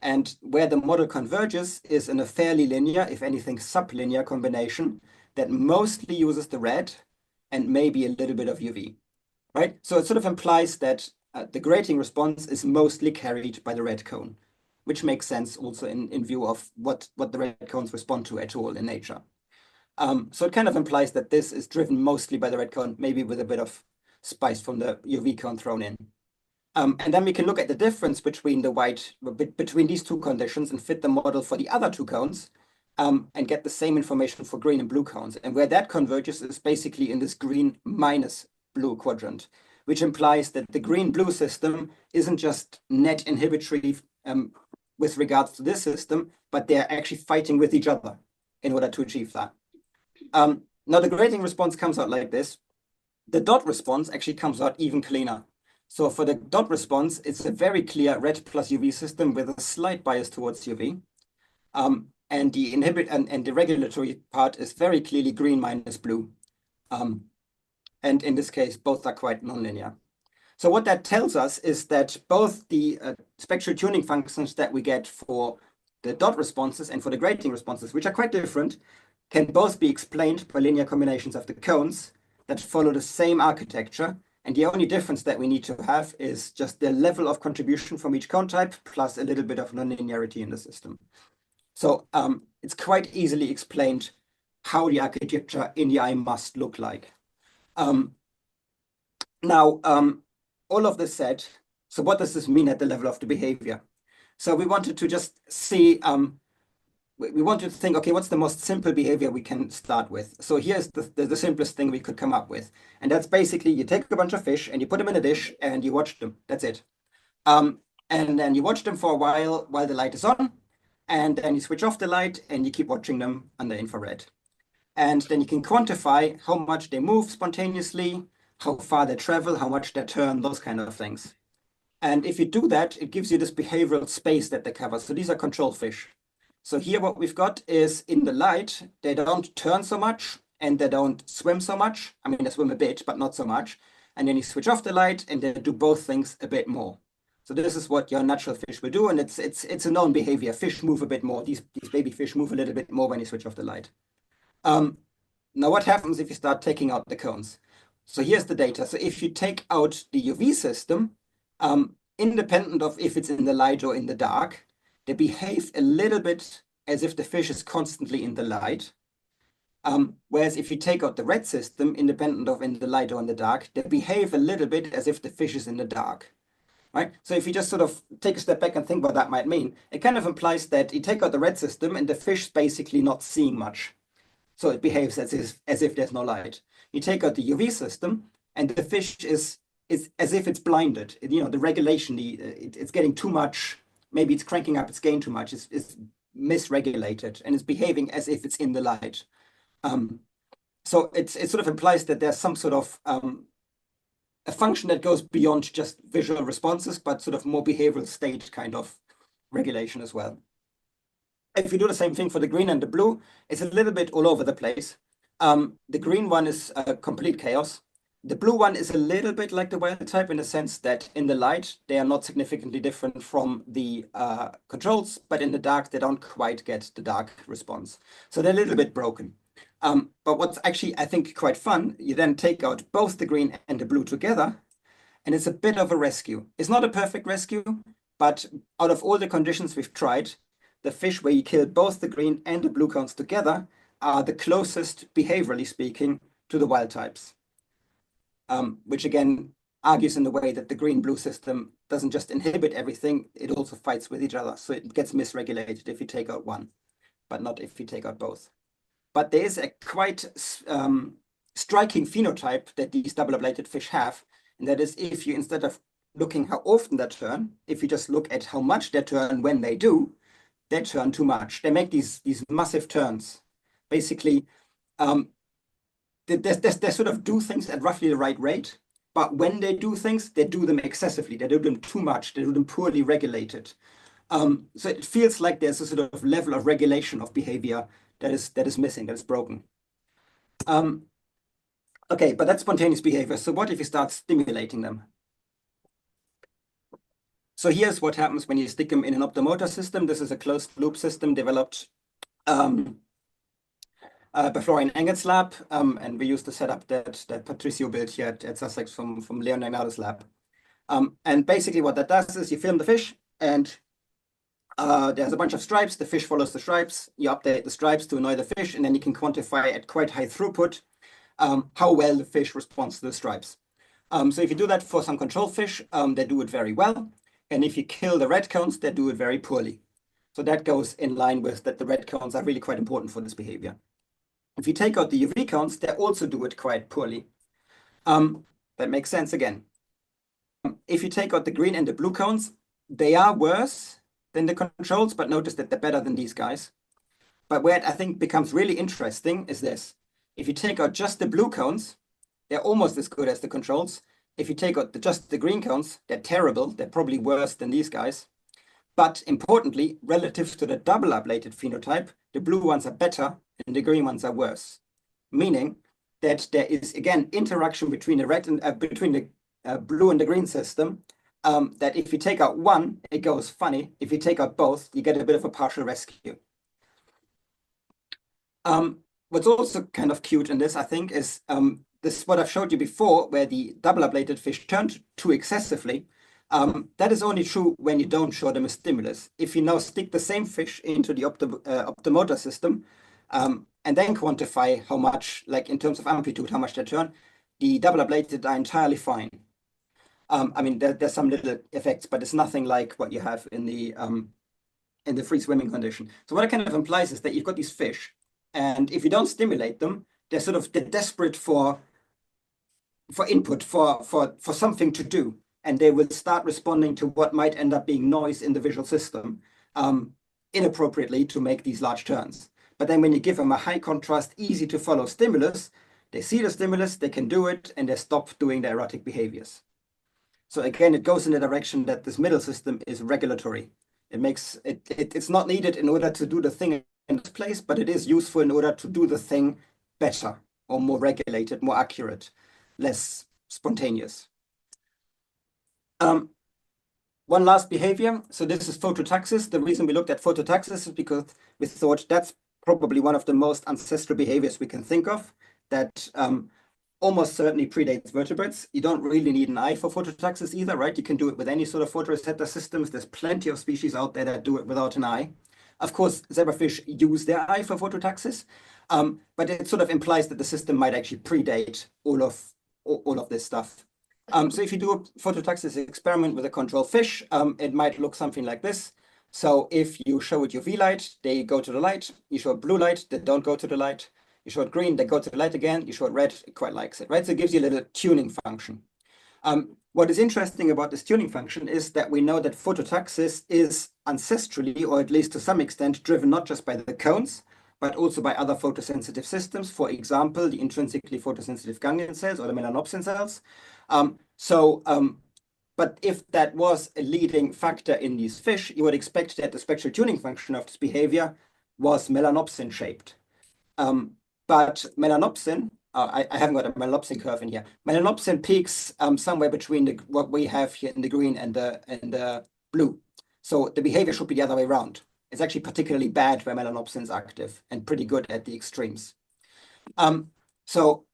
And where the model converges is in a fairly linear, if anything, sublinear combination that mostly uses the red and maybe a little bit of UV, right? So it sort of implies that the grating response is mostly carried by the red cone, which makes sense also in view of what the red cones respond to at all in nature. So it kind of implies that this is driven mostly by the red cone, maybe with a bit of spice from the UV cone thrown in. And then we can look at the difference between between these 2 conditions and fit the model for the other 2 cones. and get the same information for green and blue cones. And where that converges is basically in this green minus blue quadrant, which implies that the green-blue system isn't just net inhibitory with regards to this system, but they're actually fighting with each other in order to achieve that. Now, the grading response comes out like this. The dot response actually comes out even cleaner. So for the dot response, it's a very clear red plus UV system with a slight bias towards UV. And the inhibit and the regulatory part is very clearly green minus blue. And in this case, both are quite nonlinear. So what that tells us is that both the spectral tuning functions that we get for the dot responses and for the grading responses, which are quite different, can both be explained by linear combinations of the cones that follow the same architecture. And the only difference that we need to have is just the level of contribution from each cone type plus a little bit of nonlinearity in the system. So it's quite easily explained how the architecture in the eye must look like. Now, all of this said, so what does this mean at the level of the behavior? So we wanted to just see, we wanted to think, okay, what's the most simple behavior we can start with? So here's the simplest thing we could come up with. And that's basically you take a bunch of fish and you put them in a dish and you watch them. That's it. And then you watch them for a while the light is on. And then you switch off the light and you keep watching them under infrared. And then you can quantify how much they move spontaneously, how far they travel, how much they turn, those kind of things. And if you do that, it gives you this behavioral space that they cover. So these are control fish. So here what we've got is in the light, they don't turn so much and they don't swim so much. I mean, they swim a bit, but not so much. And then you switch off the light and they do both things a bit more. So this is what your natural fish will do. And it's a known behavior. Fish move a bit more. These baby fish move a little bit more when you switch off the light. Now, what happens if you start taking out the cones? So here's the data. So if you take out the UV system, independent of if it's in the light or in the dark, they behave a little bit as if the fish is constantly in the light. Whereas if you take out the red system, independent of in the light or in the dark, they behave a little bit as if the fish is in the dark. Right? So if you just sort of take a step back and think what that might mean, it kind of implies that you take out the red system and the fish is basically not seeing much. So it behaves as if there's no light. You take out the UV system and the fish is as if it's blinded. You know, the regulation, it's getting too much. Maybe it's cranking up its gain too much. It's misregulated and it's behaving as if it's in the light. So it sort of implies that there's some sort of a function that goes beyond just visual responses, but sort of more behavioral state kind of regulation as well. If you do the same thing for the green and the blue, it's a little bit all over the place. The green one is complete chaos. The blue one is a little bit like the wild type in the sense that in the light, they are not significantly different from the controls, but in the dark, they don't quite get the dark response. So they're a little bit broken. But what's actually, I think, quite fun, you then take out both the green and the blue together, and it's a bit of a rescue. It's not a perfect rescue, but out of all the conditions we've tried, the fish where you kill both the green and the blue cones together are the closest, behaviorally speaking, to the wild types. Which again argues in the way that the green-blue system doesn't just inhibit everything, it also fights with each other. So it gets misregulated if you take out one, but not if you take out both. But there is a quite striking phenotype that these double-ablated fish have, and that is if you, instead of looking how often they turn, if you just look at how much they turn when they do, they turn too much. They make these massive turns. Basically, they sort of do things at roughly the right rate, but when they do things, they do them excessively. They do them too much. They do them poorly regulated. So it feels like there's a sort of level of regulation of behavior that is missing, that is broken. Okay, but that's spontaneous behavior. So what if you start stimulating them? So here's what happens when you stick them in an optomotor system. This is a closed loop system developed by Florian Engel's lab, and we used the setup that Patricio built here at Sussex from Leon Leonardo's lab. And basically what that does is you film the fish and there's a bunch of stripes. The fish follows the stripes. You update the stripes to annoy the fish, and then you can quantify at quite high throughput how well the fish responds to the stripes. So if you do that for some control fish, they do it very well. And if you kill the red cones, they do it very poorly. So that goes in line with that the red cones are really quite important for this behavior. If you take out the UV cones, they also do it quite poorly. That makes sense again. If you take out the green and the blue cones, they are worse than the controls, but notice that they're better than these guys. But where it, I think, becomes really interesting is this. If you take out just the blue cones, they're almost as good as the controls. If you take out just the green cones, they're terrible. They're probably worse than these guys. But importantly, relative to the double ablated phenotype, the blue ones are better and the green ones are worse. Meaning that there is, again, interaction between the red and between the blue and the green system, that if you take out one, it goes funny. If you take out both, you get a bit of a partial rescue. What's also kind of cute in this, I think, is this is what I've showed you before, where the double ablated fish turned too excessively. That is only true when you don't show them a stimulus. If you now stick the same fish into the optomotor system and then quantify how much, like in terms of amplitude, how much they turn, the double ablated are entirely fine. I mean, there's some little effects, but it's nothing like what you have in the free swimming condition. So what it kind of implies is that you've got these fish, and if you don't stimulate them, they're desperate for input, for something to do, and they will start responding to what might end up being noise in the visual system inappropriately to make these large turns. But then when you give them a high contrast, easy to follow stimulus, they see the stimulus, they can do it, and they stop doing their erratic behaviors. So again, it goes in the direction that this middle system is regulatory. It makes it's not needed in order to do the thing in this place, but it is useful in order to do the thing better or more regulated, more accurate, less spontaneous. One last behavior. So this is phototaxis. The reason we looked at phototaxis is because we thought that's probably one of the most ancestral behaviors we can think of that almost certainly predates vertebrates. You don't really need an eye for phototaxis either, right? You can do it with any sort of photoreceptor systems. There's plenty of species out there that do it without an eye. Of course, zebrafish use their eye for phototaxis, but it sort of implies that the system might actually predate all of this stuff. So if you do a phototaxis experiment with a control fish, it might look something like this. So if you show it UV light, they go to the light. You show it blue light, they don't go to the light. You show it green, they go to the light again. You show it red, it quite likes it, right? So it gives you a little tuning function. What is interesting about this tuning function is that we know that phototaxis is ancestrally, or at least to some extent, driven not just by the cones, but also by other photosensitive systems. For example, the intrinsically photosensitive ganglion cells or the melanopsin cells. But if that was a leading factor in these fish, you would expect that the spectral tuning function of this behavior was melanopsin shaped. But melanopsin, I haven't got a melanopsin curve in here. Melanopsin peaks somewhere between what we have here in the green and the blue. So the behavior should be the other way around. It's actually particularly bad where melanopsin is active and pretty good at the extremes. So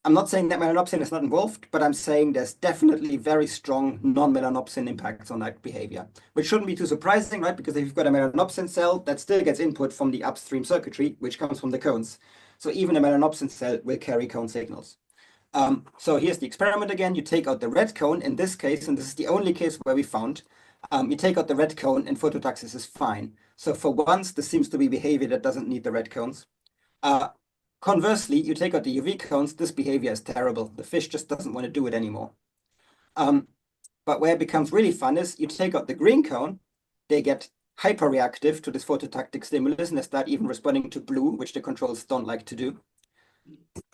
I'm not saying that melanopsin is not involved, but I'm saying there's definitely very strong non-melanopsin impacts on that behavior, which shouldn't be too surprising, right? Because if you've got a melanopsin cell, that still gets input from the upstream circuitry, which comes from the cones. So even a melanopsin cell will carry cone signals. So here's the experiment again. You take out the red cone in this case, and this is the only case where we found, you take out the red cone and phototaxis is fine. So for once, this seems to be behavior that doesn't need the red cones. Conversely, you take out the UV cones, this behavior is terrible. The fish just doesn't want to do it anymore. But where it becomes really fun is you take out the green cone, they get hyperreactive to this phototactic stimulus and they start even responding to blue, which the controls don't like to do.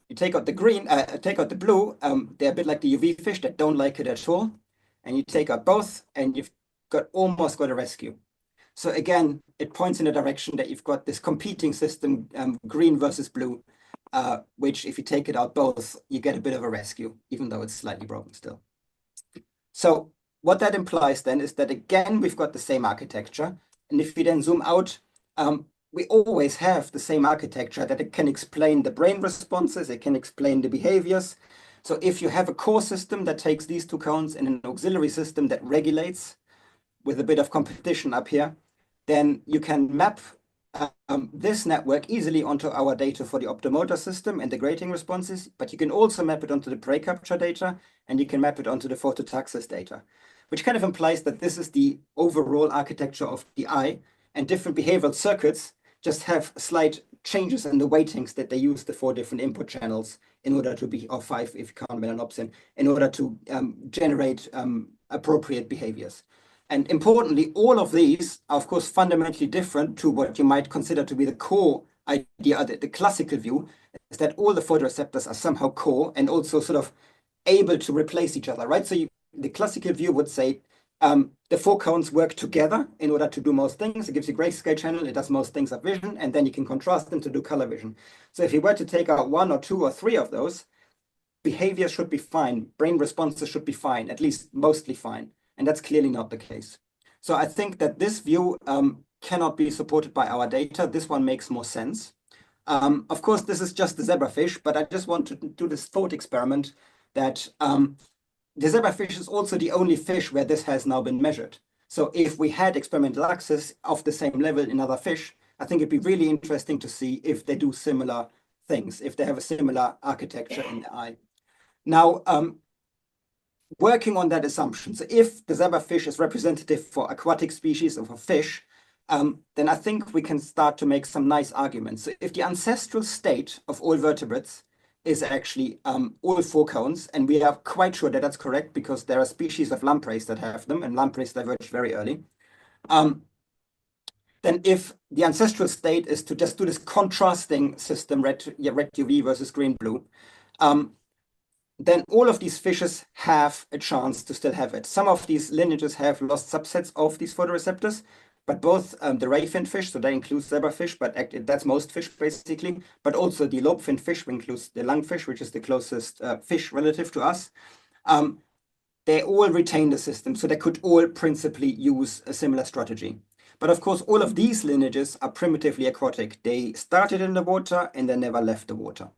You take out the green, take out the blue, they're a bit like the UV fish that don't like it at all. And you take out both and you've almost got a rescue. So again, it points in a direction that you've got this competing system, green versus blue, which if you take it out both, you get a bit of a rescue, even though it's slightly broken still. So what that implies then is that again, we've got the same architecture. And if we then zoom out, we always have the same architecture that it can explain the brain responses, it can explain the behaviors. So if you have a core system that takes these two cones and an auxiliary system that regulates with a bit of competition up here, then you can map this network easily onto our data for the optomotor system and the grating responses, but you can also map it onto the prey capture data, and you can map it onto the phototaxis data, which kind of implies that this is the overall architecture of the eye, and different behavioral circuits just have slight changes in the weightings that they use the 4 different input channels in order to be, or 5 if you count melanopsin, in order to generate appropriate behaviors. And importantly, all of these are, of course, fundamentally different to what you might consider to be the core idea. The classical view is that all the photoreceptors are somehow core and also sort of able to replace each other, right? So the classical view would say the 4 cones work together in order to do most things. It gives you a grayscale channel, it does most things of vision, and then you can contrast them to do color vision. So if you were to take out 1 or 2 or 3 of those, behavior should be fine, brain responses should be fine, at least mostly fine. And that's clearly not the case. So I think that this view cannot be supported by our data. This one makes more sense. Of course, this is just the zebrafish, but I just want to do this thought experiment that the zebrafish is also the only fish where this has now been measured. So if we had experimental access of the same level in other fish, I think it'd be really interesting to see if they do similar things, if they have a similar architecture in the eye. Now, working on that assumption, so if the zebrafish is representative for aquatic species of a fish, then I think we can start to make some nice arguments. So if the ancestral state of all vertebrates is actually all 4 cones, and we are quite sure that that's correct because there are species of lampreys that have them, and lampreys diverged very early. Then if the ancestral state is to just do this contrasting system, red UV versus green blue, then all of these fishes have a chance to still have it. Some of these lineages have lost subsets of these photoreceptors, but both the ray-finned fish, so that includes zebrafish, but that's most fish basically, but also the lobe-finned fish, which includes the lungfish, which is the closest fish relative to us, they all retain the system, so they could all principally use a similar strategy. But of course, all of these lineages are primitively aquatic. They started in the water and they never left the water.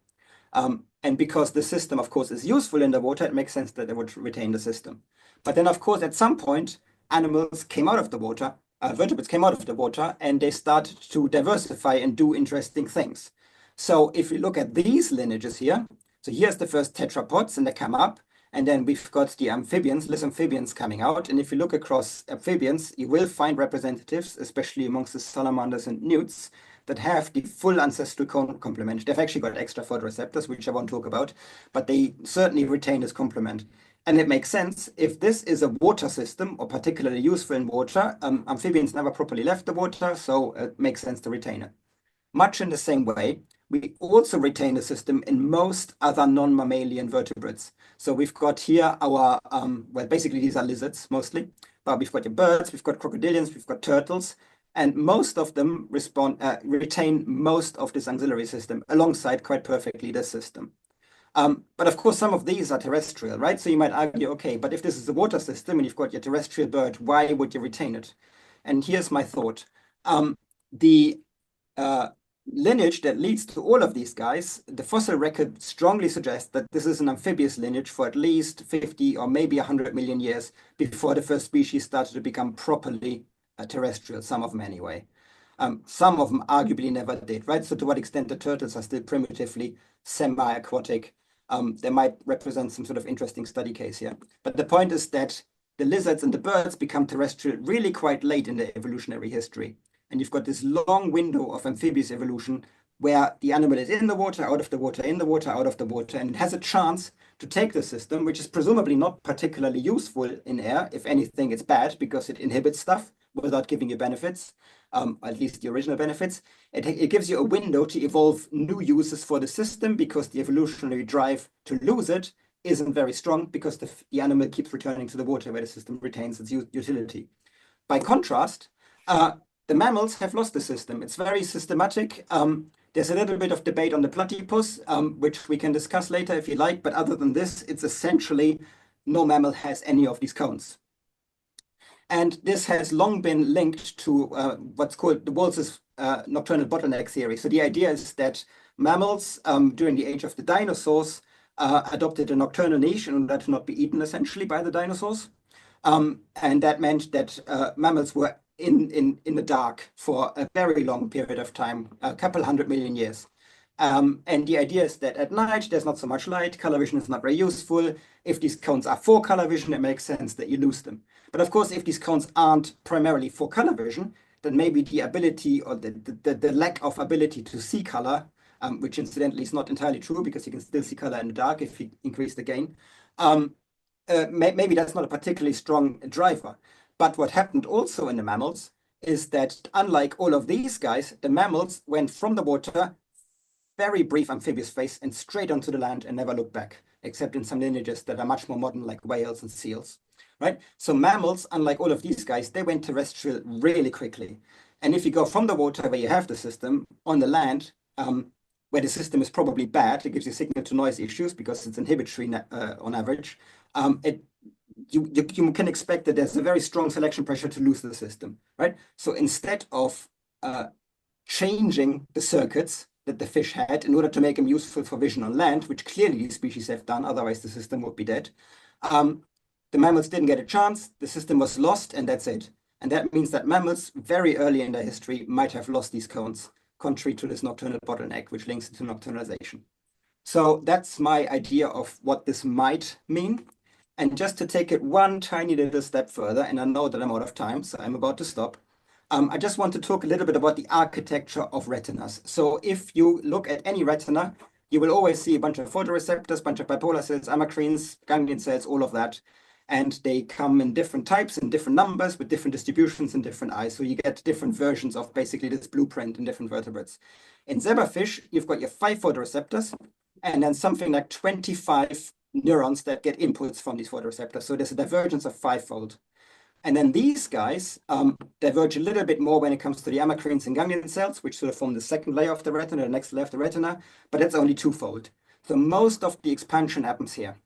And because the system, of course, is useful in the water, it makes sense that they would retain the system. But then, of course, at some point, animals came out of the water, vertebrates came out of the water, and they started to diversify and do interesting things. So if we look at these lineages here, so here's the first tetrapods, and they come up, and then we've got the amphibians, lissamphibians coming out. And if you look across amphibians, you will find representatives, especially amongst the salamanders and newts, that have the full ancestral complement. They've actually got extra photoreceptors, which I won't talk about, but they certainly retain this complement. And it makes sense if this is a water system, or particularly useful in water. Amphibians never properly left the water, so it makes sense to retain it. Much in the same way, we also retain the system in most other non-mammalian vertebrates. So we've got here our, well, basically these are lizards mostly, but we've got your birds, we've got crocodilians, we've got turtles, and most of them retain most of this auxiliary system alongside quite perfectly this system. But of course, some of these are terrestrial, right? So you might argue, okay, but if this is a water system and you've got your terrestrial bird, why would you retain it? And here's my thought. The lineage that leads to all of these guys, the fossil record strongly suggests that this is an amphibious lineage for at least 50 or maybe 100 million years before the first species started to become properly terrestrial, some of them anyway. Some of them arguably never did, right? So to what extent the turtles are still primitively semi-aquatic, they might represent some sort of interesting study case here. But the point is that the lizards and the birds become terrestrial really quite late in their evolutionary history. And you've got this long window of amphibious evolution where the animal is in the water, out of the water, in the water, out of the water, and it has a chance to take the system, which is presumably not particularly useful in air. If anything, it's bad because it inhibits stuff without giving you benefits, at least the original benefits. It gives you a window to evolve new uses for the system because the evolutionary drive to lose it isn't very strong because the animal keeps returning to the water where the system retains its utility. By contrast, the mammals have lost the system. It's very systematic. There's a little bit of debate on the platypus, which we can discuss later if you like, but other than this, it's essentially no mammal has any of these cones. And this has long been linked to what's called the Wallace's nocturnal bottleneck theory. So the idea is that mammals during the age of the dinosaurs adopted a nocturnal niche in order to not be eaten essentially by the dinosaurs. And that meant that mammals were in the dark for a very long period of time, a couple 100 million years. And the idea is that at night, there's not so much light, color vision is not very useful. If these cones are for color vision, it makes sense that you lose them. But of course, if these cones aren't primarily for color vision, that maybe the ability or the lack of ability to see color, which incidentally is not entirely true because you can still see color in the dark if you increase the gain, maybe that's not a particularly strong driver. But what happened also in the mammals is that unlike all of these guys, the mammals went from the water, very brief amphibious phase, and straight onto the land and never looked back, except in some lineages that are much more modern, like whales and seals, right? So mammals, unlike all of these guys, they went terrestrial really quickly. And if you go from the water where you have the system on the land, where the system is probably bad, it gives you signal to noise issues because it's inhibitory on average, you can expect that there's a very strong selection pressure to lose the system, right? So instead of changing the circuits that the fish had in order to make them useful for vision on land, which clearly these species have done, otherwise the system would be dead, the mammals didn't get a chance, the system was lost, and that's it. And that means that mammals very early in their history might have lost these cones, contrary to this nocturnal bottleneck, which links to nocturnalization. So that's my idea of what this might mean. And just to take it one tiny little step further, and I know that I'm out of time, so I'm about to stop. I just want to talk a little bit about the architecture of retinas. So if you look at any retina, you will always see a bunch of photoreceptors, bunch of bipolar cells, amacrines, ganglion cells, all of that. And they come in different types and different numbers with different distributions in different eyes. So you get different versions of basically this blueprint in different vertebrates. In zebrafish, you've got your 5 photoreceptors and then something like 25 neurons that get inputs from these photoreceptors. So there's a divergence of 5-fold. And then these guys diverge a little bit more when it comes to the amacrines and ganglion cells, which sort of form the second layer of the retina, the next layer of the retina, but that's only 2-fold. So most of the expansion happens here.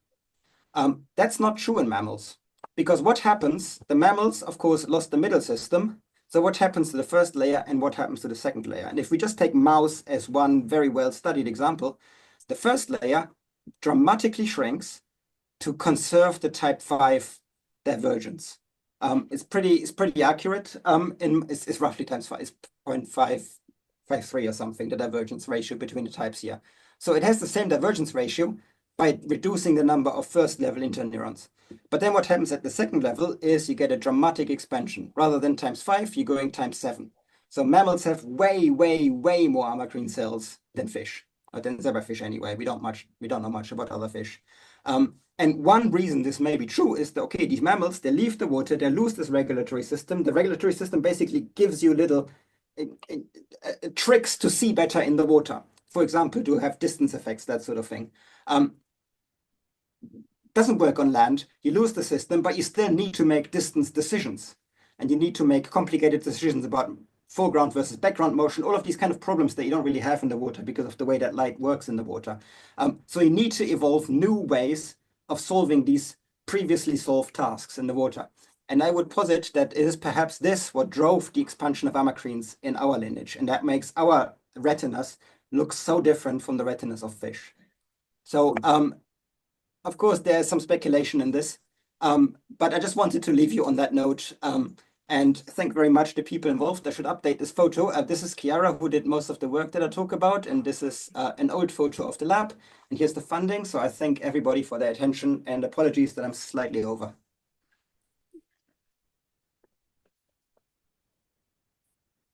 That's not true in mammals, because what happens, the mammals, of course, lost the middle system. So what happens to the first layer and what happens to the second layer? And if we just take mouse as one very well-studied example, the first layer dramatically shrinks to conserve the type 5 divergence. It's pretty accurate. It's roughly times 5, it's 0.553 or something, the divergence ratio between the types here. So it has the same divergence ratio by reducing the number of first level interneurons. But then what happens at the second level is you get a dramatic expansion. Rather than times 5, you're going times 7. So mammals have way, way, way more amacrine cells than fish, or than zebrafish anyway. We don't know much about other fish. And one reason this may be true is that, okay, these mammals, they leave the water, they lose this regulatory system. The regulatory system basically gives you little tricks to see better in the water. For example, to have distance effects, that sort of thing. Doesn't work on land. You lose the system, but you still need to make distance decisions. And you need to make complicated decisions about foreground versus background motion, all of these kind of problems that you don't really have in the water because of the way that light works in the water. So you need to evolve new ways of solving these previously solved tasks in the water. And I would posit that it is perhaps this what drove the expansion of amacrines in our lineage. And that makes our retinas look so different from the retinas of fish. So, of course, there's some speculation in this, but I just wanted to leave you on that note. And thank very much the people involved. I should update this photo. This is Chiara, who did most of the work that I talk about. And this is an old photo of the lab. And here's the funding. So I thank everybody for their attention and apologies that I'm slightly over.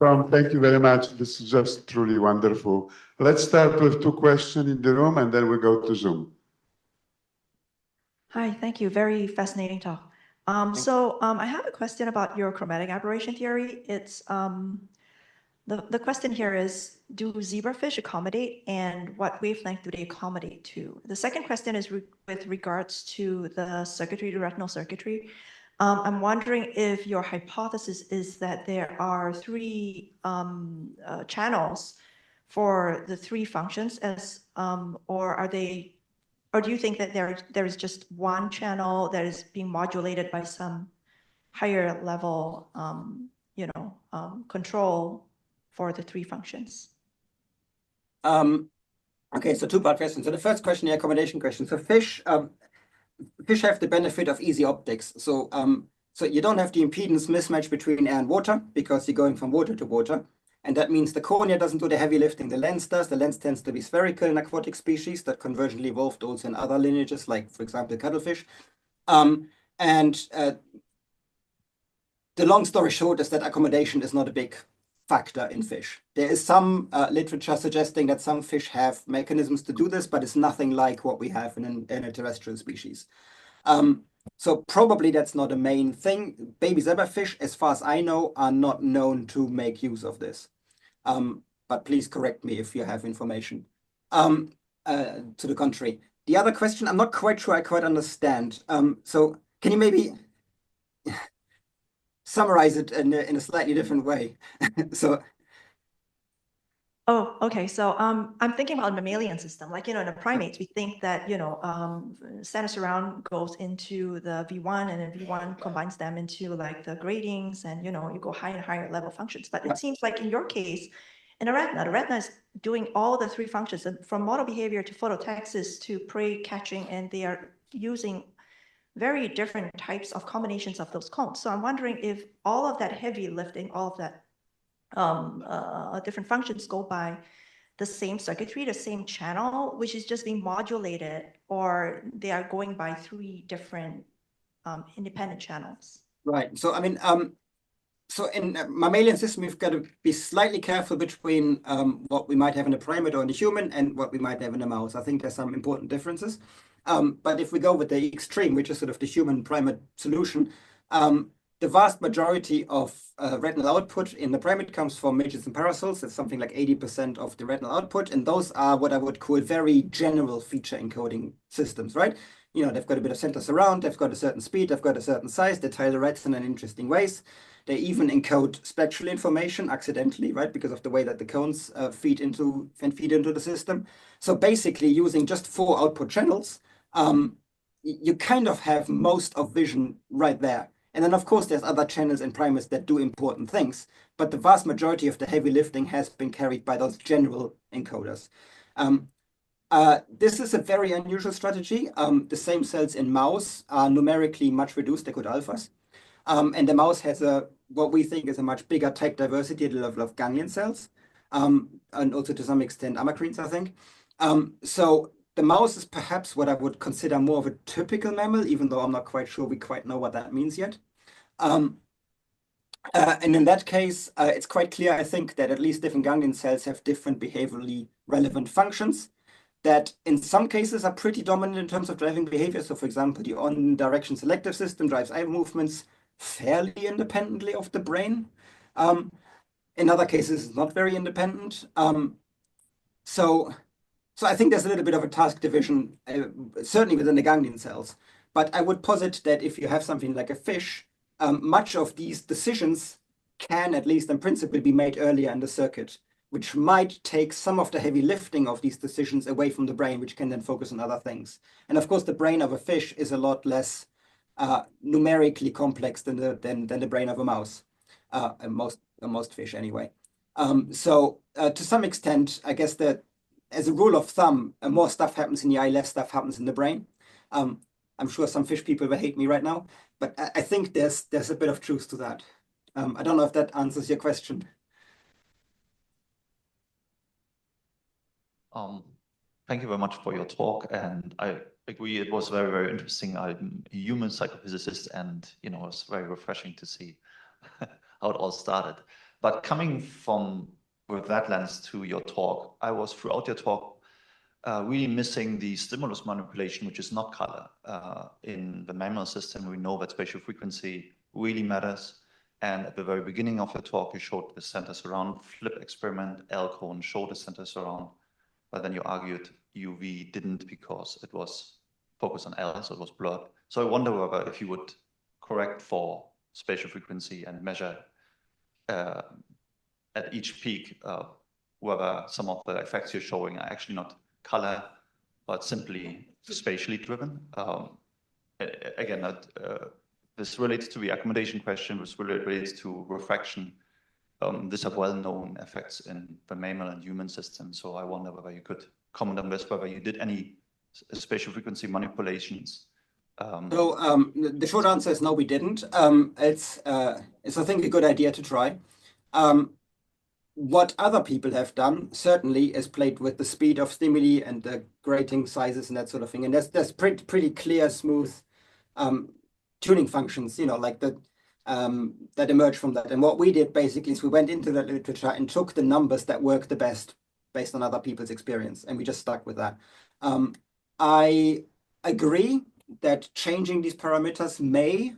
Tom, thank you very much. This is just truly wonderful. Let's start with 2 questions in the room and then we go to Zoom. Hi, thank you. Very fascinating talk. I have a question about your chromatic aberration theory. It's the question here is, do zebrafish accommodate, and what wavelength do they accommodate to? The second question is with regards to the circuitry, the retinal circuitry. I'm wondering if your hypothesis is that there are 3 channels for the 3 functions, as or are they? Or do you think that there is just one channel that is being modulated by some higher level, control for the 3 functions? Okay, so 2-part question. So the first question, the accommodation question. So fish have the benefit of easy optics. So you don't have the impedance mismatch between air and water because you're going from water to water. And that means the cornea doesn't do the heavy lifting, the lens does. The lens tends to be spherical in aquatic species that convergently evolved also in other lineages, like, for example, cuttlefish. The the long story short is that accommodation is not a big factor in fish. There is some literature suggesting that some fish have mechanisms to do this, but it's nothing like what we have in a terrestrial species. So probably that's not a main thing. Baby zebrafish, as far as I know, are not known to make use of this. But please correct me if you have information to the contrary. The other question, I'm not quite sure I quite understand. So can you maybe summarize it in a slightly different way? So Oh, okay. So I'm thinking about mammalian system. Like, in the primates, we think that, center surround goes into the V1 and then V1 combines them into like the gratings and, you go higher and higher level functions. But it seems like in your case, in a retina, the retina is doing all the three functions from model behavior to phototaxis to prey catching, and they are using very different types of combinations of those cones. So I'm wondering if all of that heavy lifting, all of that different functions go by the same circuitry, the same channel, which is just being modulated, or they are going by three different independent channels. right. So I mean, so in mammalian system, we've got to be slightly careful between what we might have in a primate or in a human and what we might have in a mouse. I think there's some important differences. But if we go with the extreme, which is sort of the human primate solution, the vast majority of retinal output in the primate comes from midges and parasols. It's something like 80% of the retinal output. And those are what I would call very general feature encoding systems, right? They've got a bit of center surround, they've got a certain speed, they've got a certain size, they tile the retina in interesting ways. They even encode spectral information accidentally, right? Because of the way that the cones feed into the system. So basically using just 4 output channels, you kind of have most of vision right there. And then, of course, there's other channels in primates that do important things, but the vast majority of the heavy lifting has been carried by those general encoders. This is a very unusual strategy. The same cells in mouse are numerically much reduced, they're called alphas. And the mouse has what we think is a much bigger type diversity at the level of ganglion cells, and also to some extent amacrines, I think. So the mouse is perhaps what I would consider more of a typical mammal, even though I'm not quite sure we quite know what that means yet. And in that case, it's quite clear, I think, that at least different ganglion cells have different behaviorally relevant functions that in some cases are pretty dominant in terms of driving behavior. So for example, the on-direction selective system drives eye movements fairly independently of the brain. In other cases, it's not very independent. So I think there's a little bit of a task division, certainly within the ganglion cells. But I would posit that if you have something like a fish, much of these decisions can, at least in principle, be made earlier in the circuit, which might take some of the heavy lifting of these decisions away from the brain, which can then focus on other things. And of course, the brain of a fish is a lot less numerically complex than the brain of a mouse, most fish anyway. So to some extent, I guess that as a rule of thumb, more stuff happens in the eye, less stuff happens in the brain. I'm sure some fish people will hate me right now, but I think there's a bit of truth to that. I don't know if that answers your question. Thank you very much for your talk, and I agree it was very, very interesting. I'm a human psychophysicist, and it was very refreshing to see how it all started. But coming from with that lens to your talk, I was throughout your talk really missing the stimulus manipulation, which is not color. In the mammal system, we know that spatial frequency really matters. And at the very beginning of your talk, you showed the center surround flip experiment. L-cone showed the center surround, but then you argued UV didn't because it was focused on L, so it was blurred. So I wonder whether if you would correct for spatial frequency and measure at each peak, whether some of the effects you're showing are actually not color, but simply spatially driven. Again, this relates to the accommodation question, this relates to refraction. These are well-known effects in the mammal and human system. So I wonder whether you could comment on this, whether you did any spatial frequency manipulations. So the short answer is no, we didn't. It's I think a good idea to try. What other people have done certainly is played with the speed of stimuli and the grating sizes and that sort of thing. And there's pretty clear, smooth tuning functions. Like the that emerged from that. And what we did basically is we went into that literature and took the numbers that work the best based on other people's experience, and we just stuck with that. I agree that changing these parameters may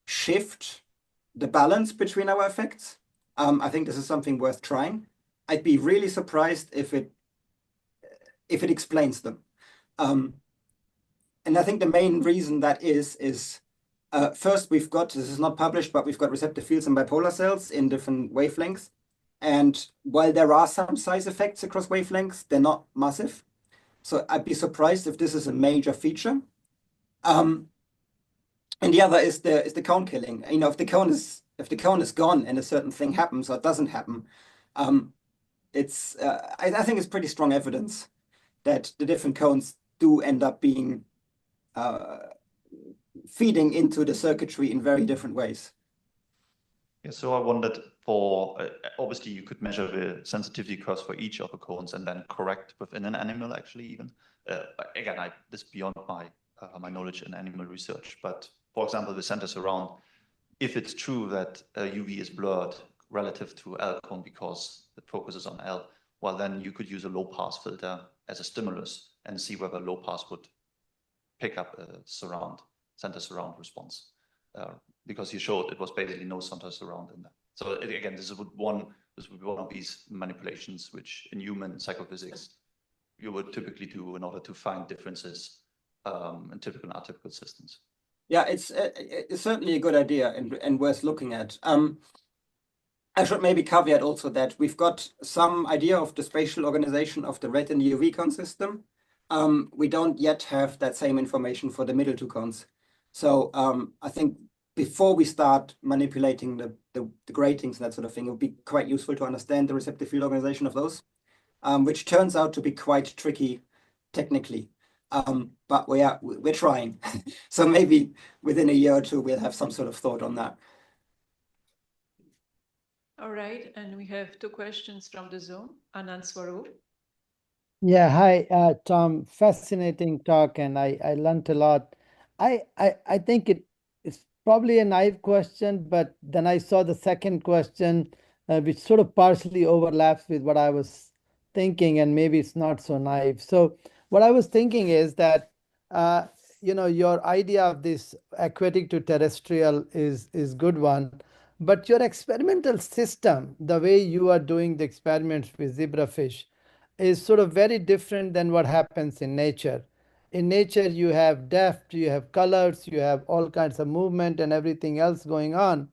shift the balance between our effects. I think this is something worth trying. I'd be really surprised if it explains them. And I think the main reason that is first, we've got, this is not published, but we've got receptor fields in bipolar cells in different wavelengths. And while there are some size effects across wavelengths, they're not massive. So I'd be surprised if this is a major feature. And the other is the cone killing. You know, if the cone is gone and a certain thing happens or doesn't happen, I think it's pretty strong evidence that the different cones do end up being feeding into the circuitry in very different ways. Yeah, so I wondered for, obviously you could measure the sensitivity curves for each of the cones and then correct within an animal actually even. Again, this is beyond my knowledge in animal research, but for example, the center surround, if it's true that UV is blurred relative to L cone because the focus is on L, well then you could use a low pass filter as a stimulus and see whether low pass would pick up a center surround response. Because you showed it was basically no center surround in that. So again, this would be one of these manipulations which in human psychophysics you would typically do in order to find differences in typical and atypical systems. Yeah, it's certainly a good idea and worth looking at. I should maybe caveat also that we've got some idea of the spatial organization of the red and UV cone system. We don't yet have that same information for the middle two cones. So I think before we start manipulating the gratings and that sort of thing, it would be quite useful to understand the receptor field organization of those, which turns out to be quite tricky technically. But we're trying. So maybe within a year or two, we'll have some sort of thought on that. All right, and we have two questions from the Zoom. Anand Swaroop. Yeah, hi, Tom. Fascinating talk, and I learned a lot. I think it's probably a naive question, but then I saw the second question, which sort of partially overlaps with what I was thinking, and maybe it's not so naive. So what I was thinking is that, your idea of this aquatic to terrestrial is good one, but your experimental system, the way you are doing the experiments with zebrafish, is sort of very different than what happens in nature. In nature, you have depth, you have colors, you have all kinds of movement and everything else going on.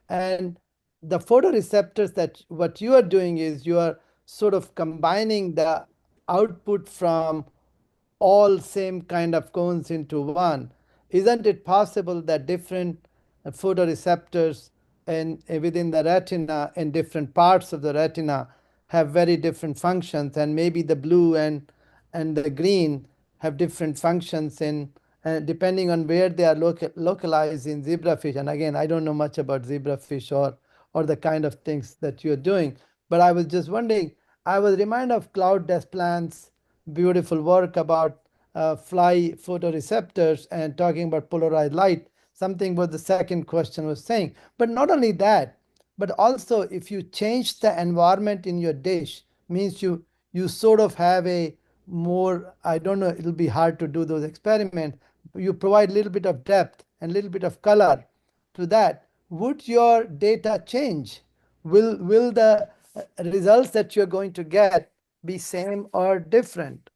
And the photoreceptors, that what you are doing is you are sort of combining the output from all same kind of cones into one. Isn't it possible that different photoreceptors within the retina and different parts of the retina have very different functions, and maybe the blue and the green have different functions in depending on where they are localized in zebrafish. And again, I don't know much about zebrafish or the kind of things that you're doing, but I was just wondering, I was reminded of Claude Desplan's beautiful work about fly photoreceptors and talking about polarized light, something what the second question was saying. But not only that, but also if you change the environment in your dish, means you sort of have a more, I don't know, it'll be hard to do those experiments. You provide a little bit of depth and a little bit of color to that. Would your data change? Will the results that you're going to get be same or different?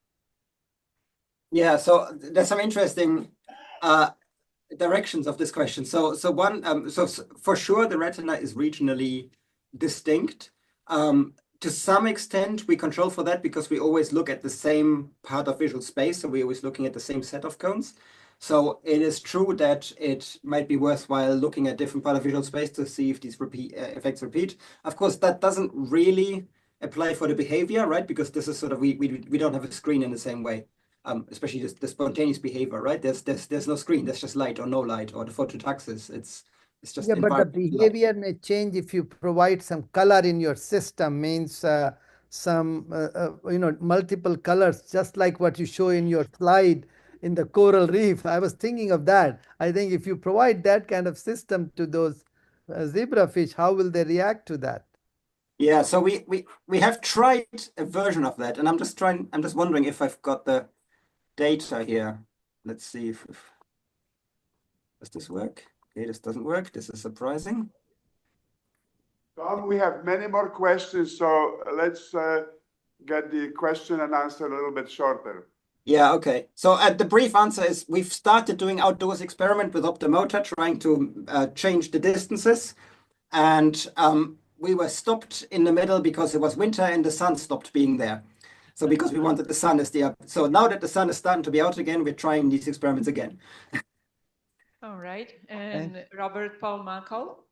Yeah, so there's some interesting directions of this question. So one, so for sure the retina is regionally distinct. To some extent, we control for that because we always look at the same part of visual space. So we're always looking at the same set of cones. So it is true that it might be worthwhile looking at different part of visual space to see if these effects repeat. Of course, that doesn't really apply for the behavior, right? Because this is sort of, we don't have a screen in the same way. Especially just the spontaneous behavior, right? There's no screen, there's just light or no light, or the phototaxis. It's just, yeah, but the behavior may change if you provide some color in your system, means some multiple colors, just like what you show in your slide. in the coral reef. I was thinking of that. I think if you provide that kind of system to those zebrafish, how will they react to that? Yeah, so we have tried a version of that, and I'm just wondering if I've got the data here. Let's see if does this work? Okay, this doesn't work. This is surprising. Tom, we have many more questions, so let's get the question and answer a little bit shorter. Yeah, okay. So the brief answer is we've started doing outdoors experiment with Optomotor, trying to change the distances. And we were stopped in the middle because it was winter and the sun stopped being there. So because we wanted the sun is there. So now that the sun is starting to be out again, we're trying these experiments again. All right. And Robert Paul Markle.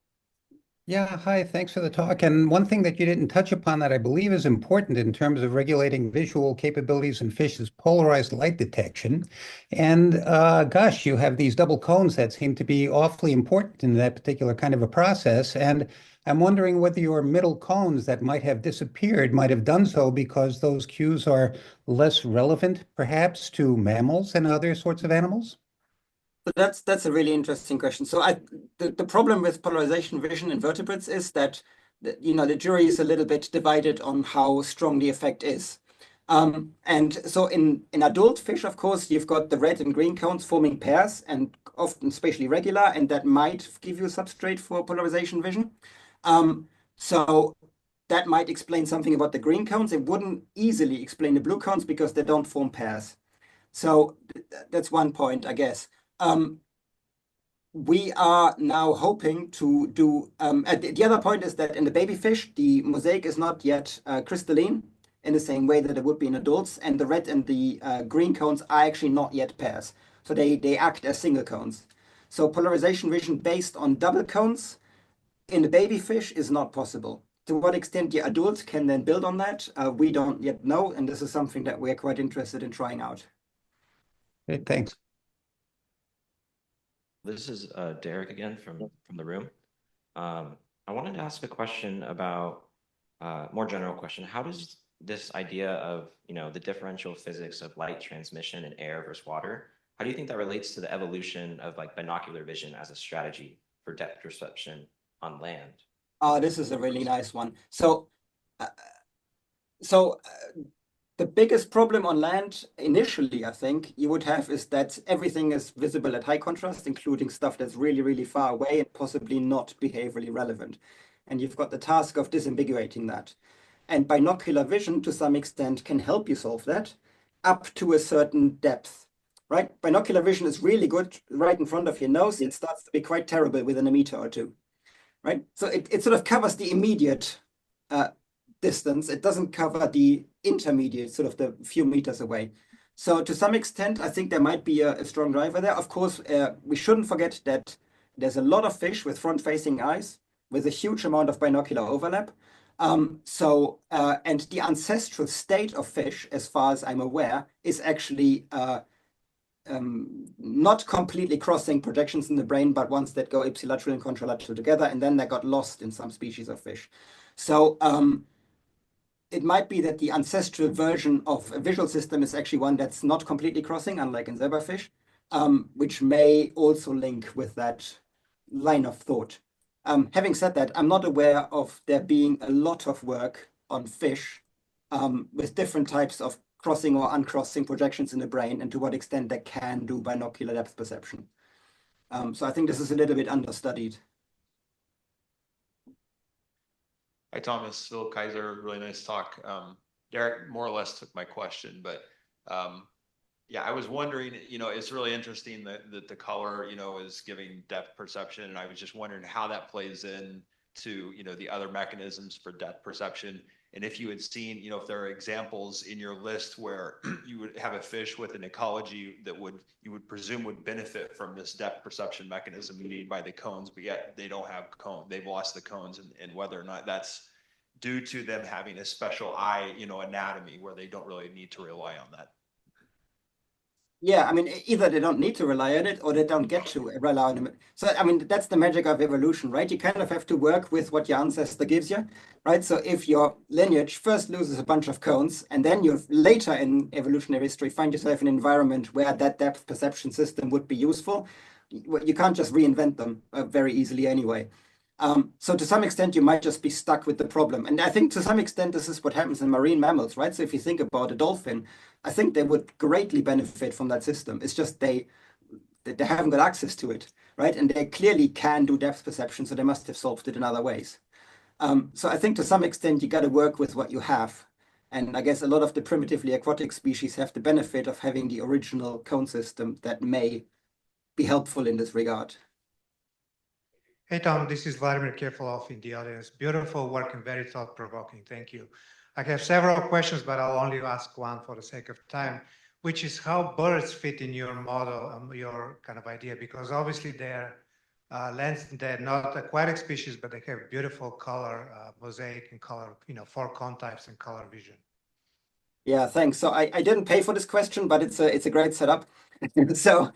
Yeah, hi, thanks for the talk. And one thing that you didn't touch upon that I believe is important in terms of regulating visual capabilities in fish is polarized light detection. And gosh, you have these double cones that seem to be awfully important in that particular kind of a process. And I'm wondering whether your middle cones that might have disappeared might have done so because those cues are less relevant, perhaps, to mammals and other sorts of animals? So that's a really interesting question. So the problem with polarization vision in vertebrates is that the jury is a little bit divided on how strong the effect is. And so in adult fish, of course, you've got the red and green cones forming pairs and often spatially regular, and that might give you a substrate for polarization vision. So that might explain something about the green cones. It wouldn't easily explain the blue cones because they don't form pairs. So that's one point, I guess. We are now hoping to do, the other point is that in the baby fish, the mosaic is not yet crystalline in the same way that it would be in adults, and the red and the green cones are actually not yet pairs. So they act as single cones. So polarization vision based on double cones in the baby fish is not possible. To what extent the adults can then build on that, we don't yet know, and this is something that we're quite interested in trying out. Great, thanks. This is Derek again from the room. I wanted to ask a question about more general question. How does this idea of the differential physics of light transmission in air versus water, how do you think that relates to the evolution of like binocular vision as a strategy for depth perception on land? This is a really nice one. So the biggest problem on land initially, I think, you would have is that everything is visible at high contrast, including stuff that's really, really far away and possibly not behaviorally relevant. And you've got the task of disambiguating that. And binocular vision, to some extent, can help you solve that up to a certain depth, right? Binocular vision is really good right in front of your nose. It starts to be quite terrible within a meter or two, right? So it sort of covers the immediate distance. It doesn't cover the intermediate, sort of the few meters away. So to some extent, I think there might be a strong driver there. Of course, we shouldn't forget that there's a lot of fish with front-facing eyes with a huge amount of binocular overlap. And the ancestral state of fish, as far as I'm aware, is actually not completely crossing projections in the brain, but ones that go ipsilateral and contralateral together, and then they got lost in some species of fish. So it might be that the ancestral version of a visual system is actually one that's not completely crossing, unlike in zebrafish, which may also link with that line of thought. Having said that, I'm not aware of there being a lot of work on fish with different types of crossing or uncrossing projections in the brain and to what extent they can do binocular depth perception. So I think this is a little bit understudied. Hi, Thomas. Phil Kaiser, really nice talk. Derek more or less took my question, but yeah, I was wondering, it's really interesting that the color, is giving depth perception. And I was just wondering how that plays in to, the other mechanisms for depth perception. And if you had seen, if there are examples in your list where you would have a fish with an ecology that you would presume would benefit from this depth perception mechanism made by the cones, but yet they don't have cones. They've lost the cones, and whether or not that's due to them having a special eye, anatomy where they don't really need to rely on that. Yeah, I mean, either they don't need to rely on it or they don't get to rely on it. So, I mean, that's the magic of evolution, right? You kind of have to work with what your ancestor gives you, right? So if your lineage first loses a bunch of cones and then you later in evolutionary history find yourself in an environment where that depth perception system would be useful, you can't just reinvent them very easily anyway. So to some extent, you might just be stuck with the problem. And I think to some extent, this is what happens in marine mammals, right? So if you think about a dolphin, I think they would greatly benefit from that system. It's just they haven't got access to it, right? And they clearly can do depth perception, so they must have solved it in other ways. So I think to some extent, you got to work with what you have. And I guess a lot of the primitively aquatic species have the benefit of having the original cone system that may be helpful in this regard. Hey, Tom, this is Vladimir Kefalov in the audience. Beautiful work and very thought-provoking. Thank you. I have several questions, but I'll only ask one for the sake of time, which is how birds fit in your model, your kind of idea, because obviously they're not aquatic species, but they have beautiful color, mosaic and color, 4 cone types and color vision. Yeah, thanks. So I didn't pay for this question, but it's a great setup. So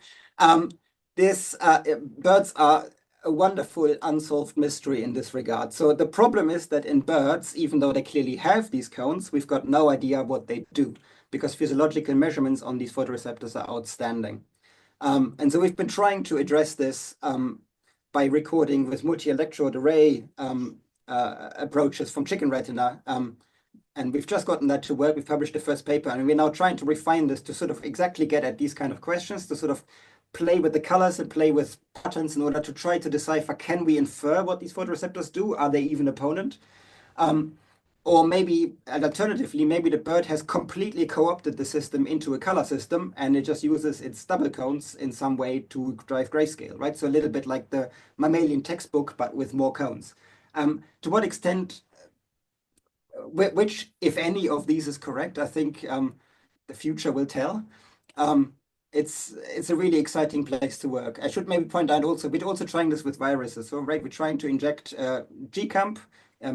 birds are a wonderful unsolved mystery in this regard. So the problem is that in birds, even though they clearly have these cones, we've got no idea what they do because physiological measurements on these photoreceptors are outstanding. And so we've been trying to address this by recording with multi-electrode array approaches from chicken retina. And we've just gotten that to work. We've published the first paper, and we're now trying to refine this to sort of exactly get at these kind of questions, to sort of play with the colors and play with patterns in order to try to decipher, can we infer what these photoreceptors do? Are they even opponent? Or maybe, and alternatively, maybe the bird has completely co-opted the system into a color system and it just uses its double cones in some way to drive grayscale, right? So a little bit like the mammalian textbook, but with more cones. To what extent, which, if any of these is correct, I think the future will tell. It's a really exciting place to work. I should maybe point out also, we're also trying this with viruses. So, right, we're trying to inject GCAMP,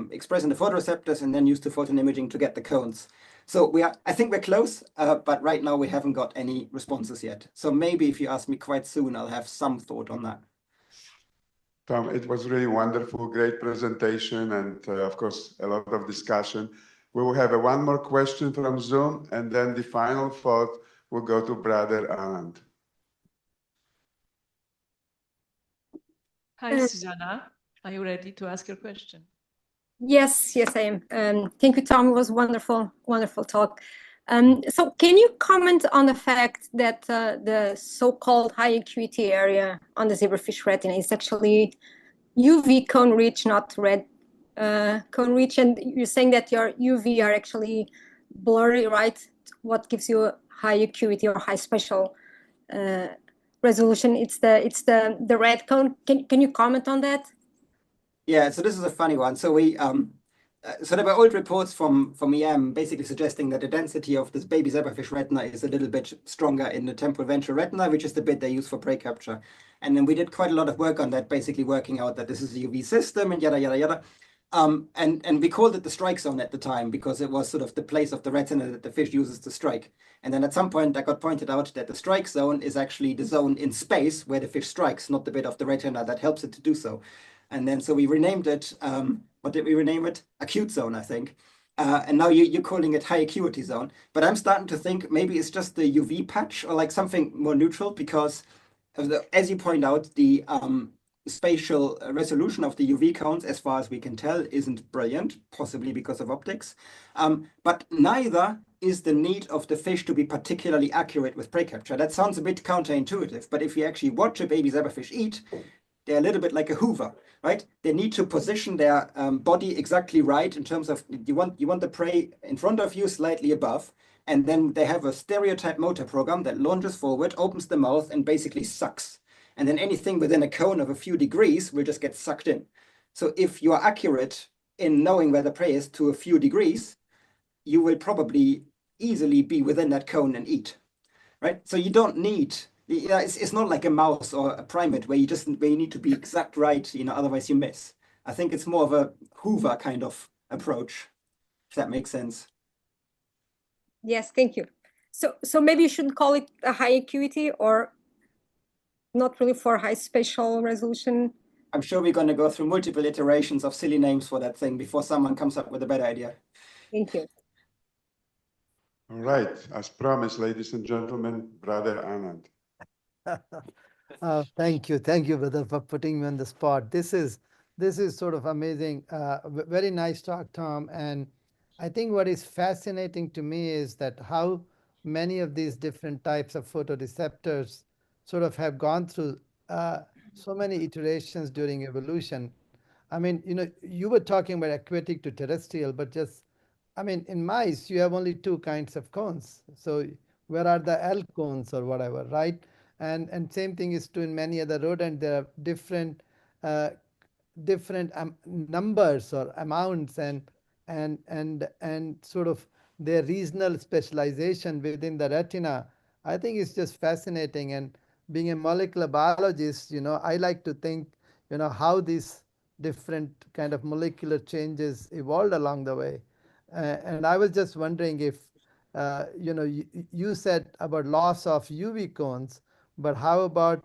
express in the photoreceptors, and then use the photon imaging to get the cones. So I think we're close, but right now we haven't got any responses yet. So maybe if you ask me quite soon, I'll have some thought on that. Tom, it was really wonderful, great presentation, and of course, a lot of discussion. We will have one more question from Zoom, and then the final thought will go to Brother Anand. Hi, Susanna. Are you ready to ask your question? Yes, I am. Thank you, Tom. It was wonderful talk. So can you comment on the fact that the so-called high acuity area on the zebrafish retina is actually UV cone rich, not red cone rich? And you're saying that your UV are actually blurry, right? What gives you high acuity or high spatial resolution? It's the red cone. Can you comment on that? Yeah, so this is a funny one. So so there were old reports from EM basically suggesting that the density of this baby zebrafish retina is a little bit stronger in the temporal ventral retina, which is the bit they use for prey capture. And then we did quite a lot of work on that, basically working out that this is a UV system and yada, yada, yada. And we called it the strike zone at the time because it was sort of the place of the retina that the fish uses to strike. And then at some point I got pointed out that the strike zone is actually the zone in space where the fish strikes, not the bit of the retina that helps it to do so. And then so we renamed it, what did we rename it? Acute zone, I think. And now you're calling it high acuity zone. But I'm starting to think maybe it's just the UV patch or like something more neutral because, as you point out, the spatial resolution of the UV cones, as far as we can tell, isn't brilliant, possibly because of optics. But neither is the need of the fish to be particularly accurate with prey capture. That sounds a bit counterintuitive, but if you actually watch a baby zebrafish eat, they're a little bit like a Hoover, right? They need to position their body exactly right in terms of you want the prey in front of you, slightly above, and then they have a stereotype motor program that lunges forward, opens the mouth, and basically sucks. And then anything within a cone of a few degrees will just get sucked in. So if you are accurate in knowing where the prey is to a few degrees, you will probably easily be within that cone and eat, right? So you don't need. Yeah, it's not like a mouse or a primate where you need to be exact right, otherwise you miss. I think it's more of a Hoover kind of approach, if that makes sense. Yes, thank you. So maybe you shouldn't call it a high acuity or not really for high spatial resolution. I'm sure we're going to go through multiple iterations of silly names for that thing before someone comes up with a better idea. Thank you. All right, as promised, ladies and gentlemen, Brother Anand. Thank you, brother, for putting me on the spot. This is sort of amazing. Very nice talk, Tom. And I think what is fascinating to me is that how many of these different types of photoreceptors sort of have gone through so many iterations during evolution. I mean, you were talking about aquatic to terrestrial, but just, I mean, in mice, you have only two kinds of cones. So where are the L cones or whatever, right? And same thing is true in many other rodents. There are uh, different numbers or amounts and sort of their regional specialization within the retina. I think it's just fascinating. And being a molecular biologist, I like to think, how these different kind of molecular changes evolved along the way. And I was just wondering if, you said about loss of UV cones, but how about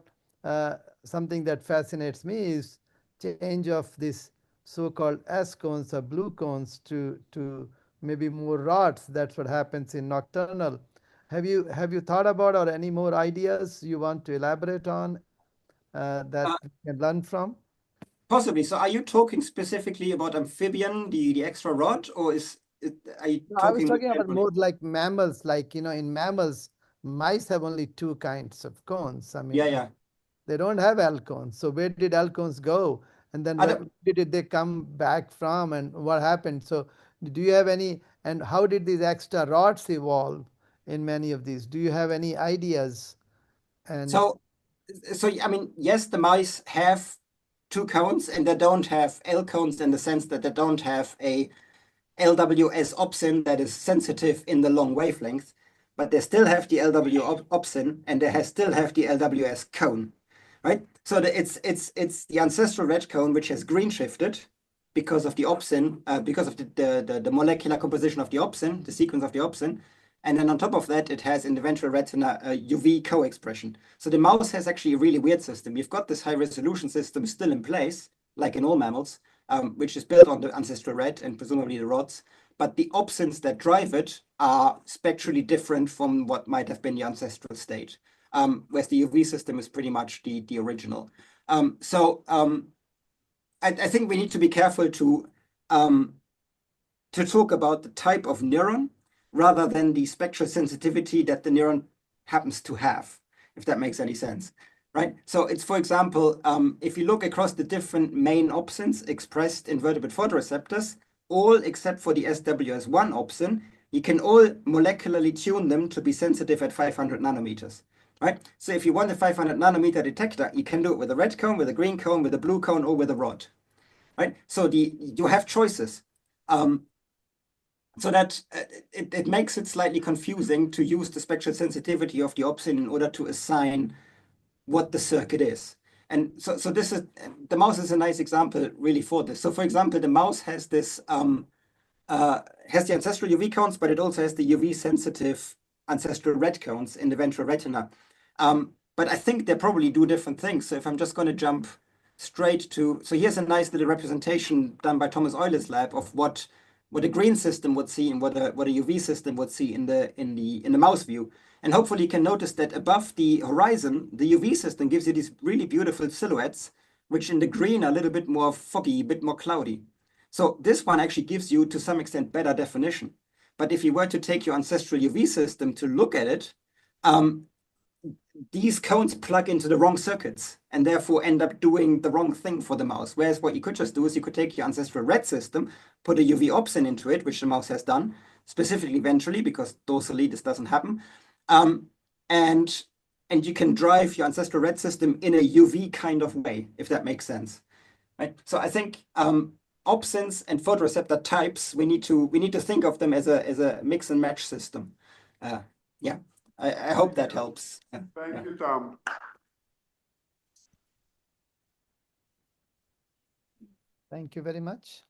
something that fascinates me is change of this so-called S cones or blue cones to maybe more rods. That's what happens in nocturnal. Have you thought about or any more ideas you want to elaborate on that we can learn from? Possibly. So are you talking specifically about amphibian, the extra rod, or are you No, I was talking about generally? more like mammals, like, in mammals, mice have only two kinds of cones. I mean, Yeah. they don't have alcones. So where did alcones go? And then where did they come back from and what happened? So do you have any, and how did these extra rods evolve in many of these? Do you have any ideas? And So I mean, yes, the mice have two cones and they don't have L cones in the sense that they don't have a LWS opsin that is sensitive in the long wavelength, but they still have the LW opsin and they still have the LWS cone, right? So it's the ancestral red cone which has green shifted because of the opsin, because of the molecular composition of the opsin, the sequence of the opsin. And then on top of that, it has in the ventral retina a UV co-expression. So the mouse has actually a really weird system. You've got this high resolution system still in place, like in all mammals, which is built on the ancestral red and presumably the rods. But the opsins that drive it are spectrally different from what might have been the ancestral state, whereas the UV system is pretty much the original. I think we need to be careful to talk about the type of neuron rather than the spectral sensitivity that the neuron happens to have, if that makes any sense, right? So it's, for example, if you look across the different main opsins expressed in vertebrate photoreceptors, all except for the SWS1 opsin, you can all molecularly tune them to be sensitive at 500 nanometers, right? So if you want a 500 nanometer detector, you can do it with a red cone, with a green cone, with a blue cone, or with a rod, right? So you have choices. So that it makes it slightly confusing to use the spectral sensitivity of the opsin in order to assign what the circuit is. And so this is, the mouse is a nice example really for this. So for example, the mouse has this, has the ancestral UV cones, but it also has the UV sensitive ancestral red cones in the ventral retina. But I think they probably do different things. So if I'm just going to jump straight to, so here's a nice little representation done by Thomas Euler's lab of what a green system would see and what a UV system would see in the mouse view. And hopefully you can notice that above the horizon, the UV system gives you these really beautiful silhouettes, which in the green are a little bit more foggy, a bit more cloudy. So this one actually gives you, to some extent, better definition. But if you were to take your ancestral UV system to look at it, these cones plug into the wrong circuits and therefore end up doing the wrong thing for the mouse. Whereas what you could just do is you could take your ancestral red system, put a UV opsin into it, which the mouse has done, specifically ventrally, because dorsally this doesn't happen. And you can drive your ancestral red system in a UV kind of way, if that makes sense. Right? So I think opsins and photoreceptor types, we need to think of them as a mix and match system. Yeah. I hope that helps. Thank you, Tom. Thank you very much.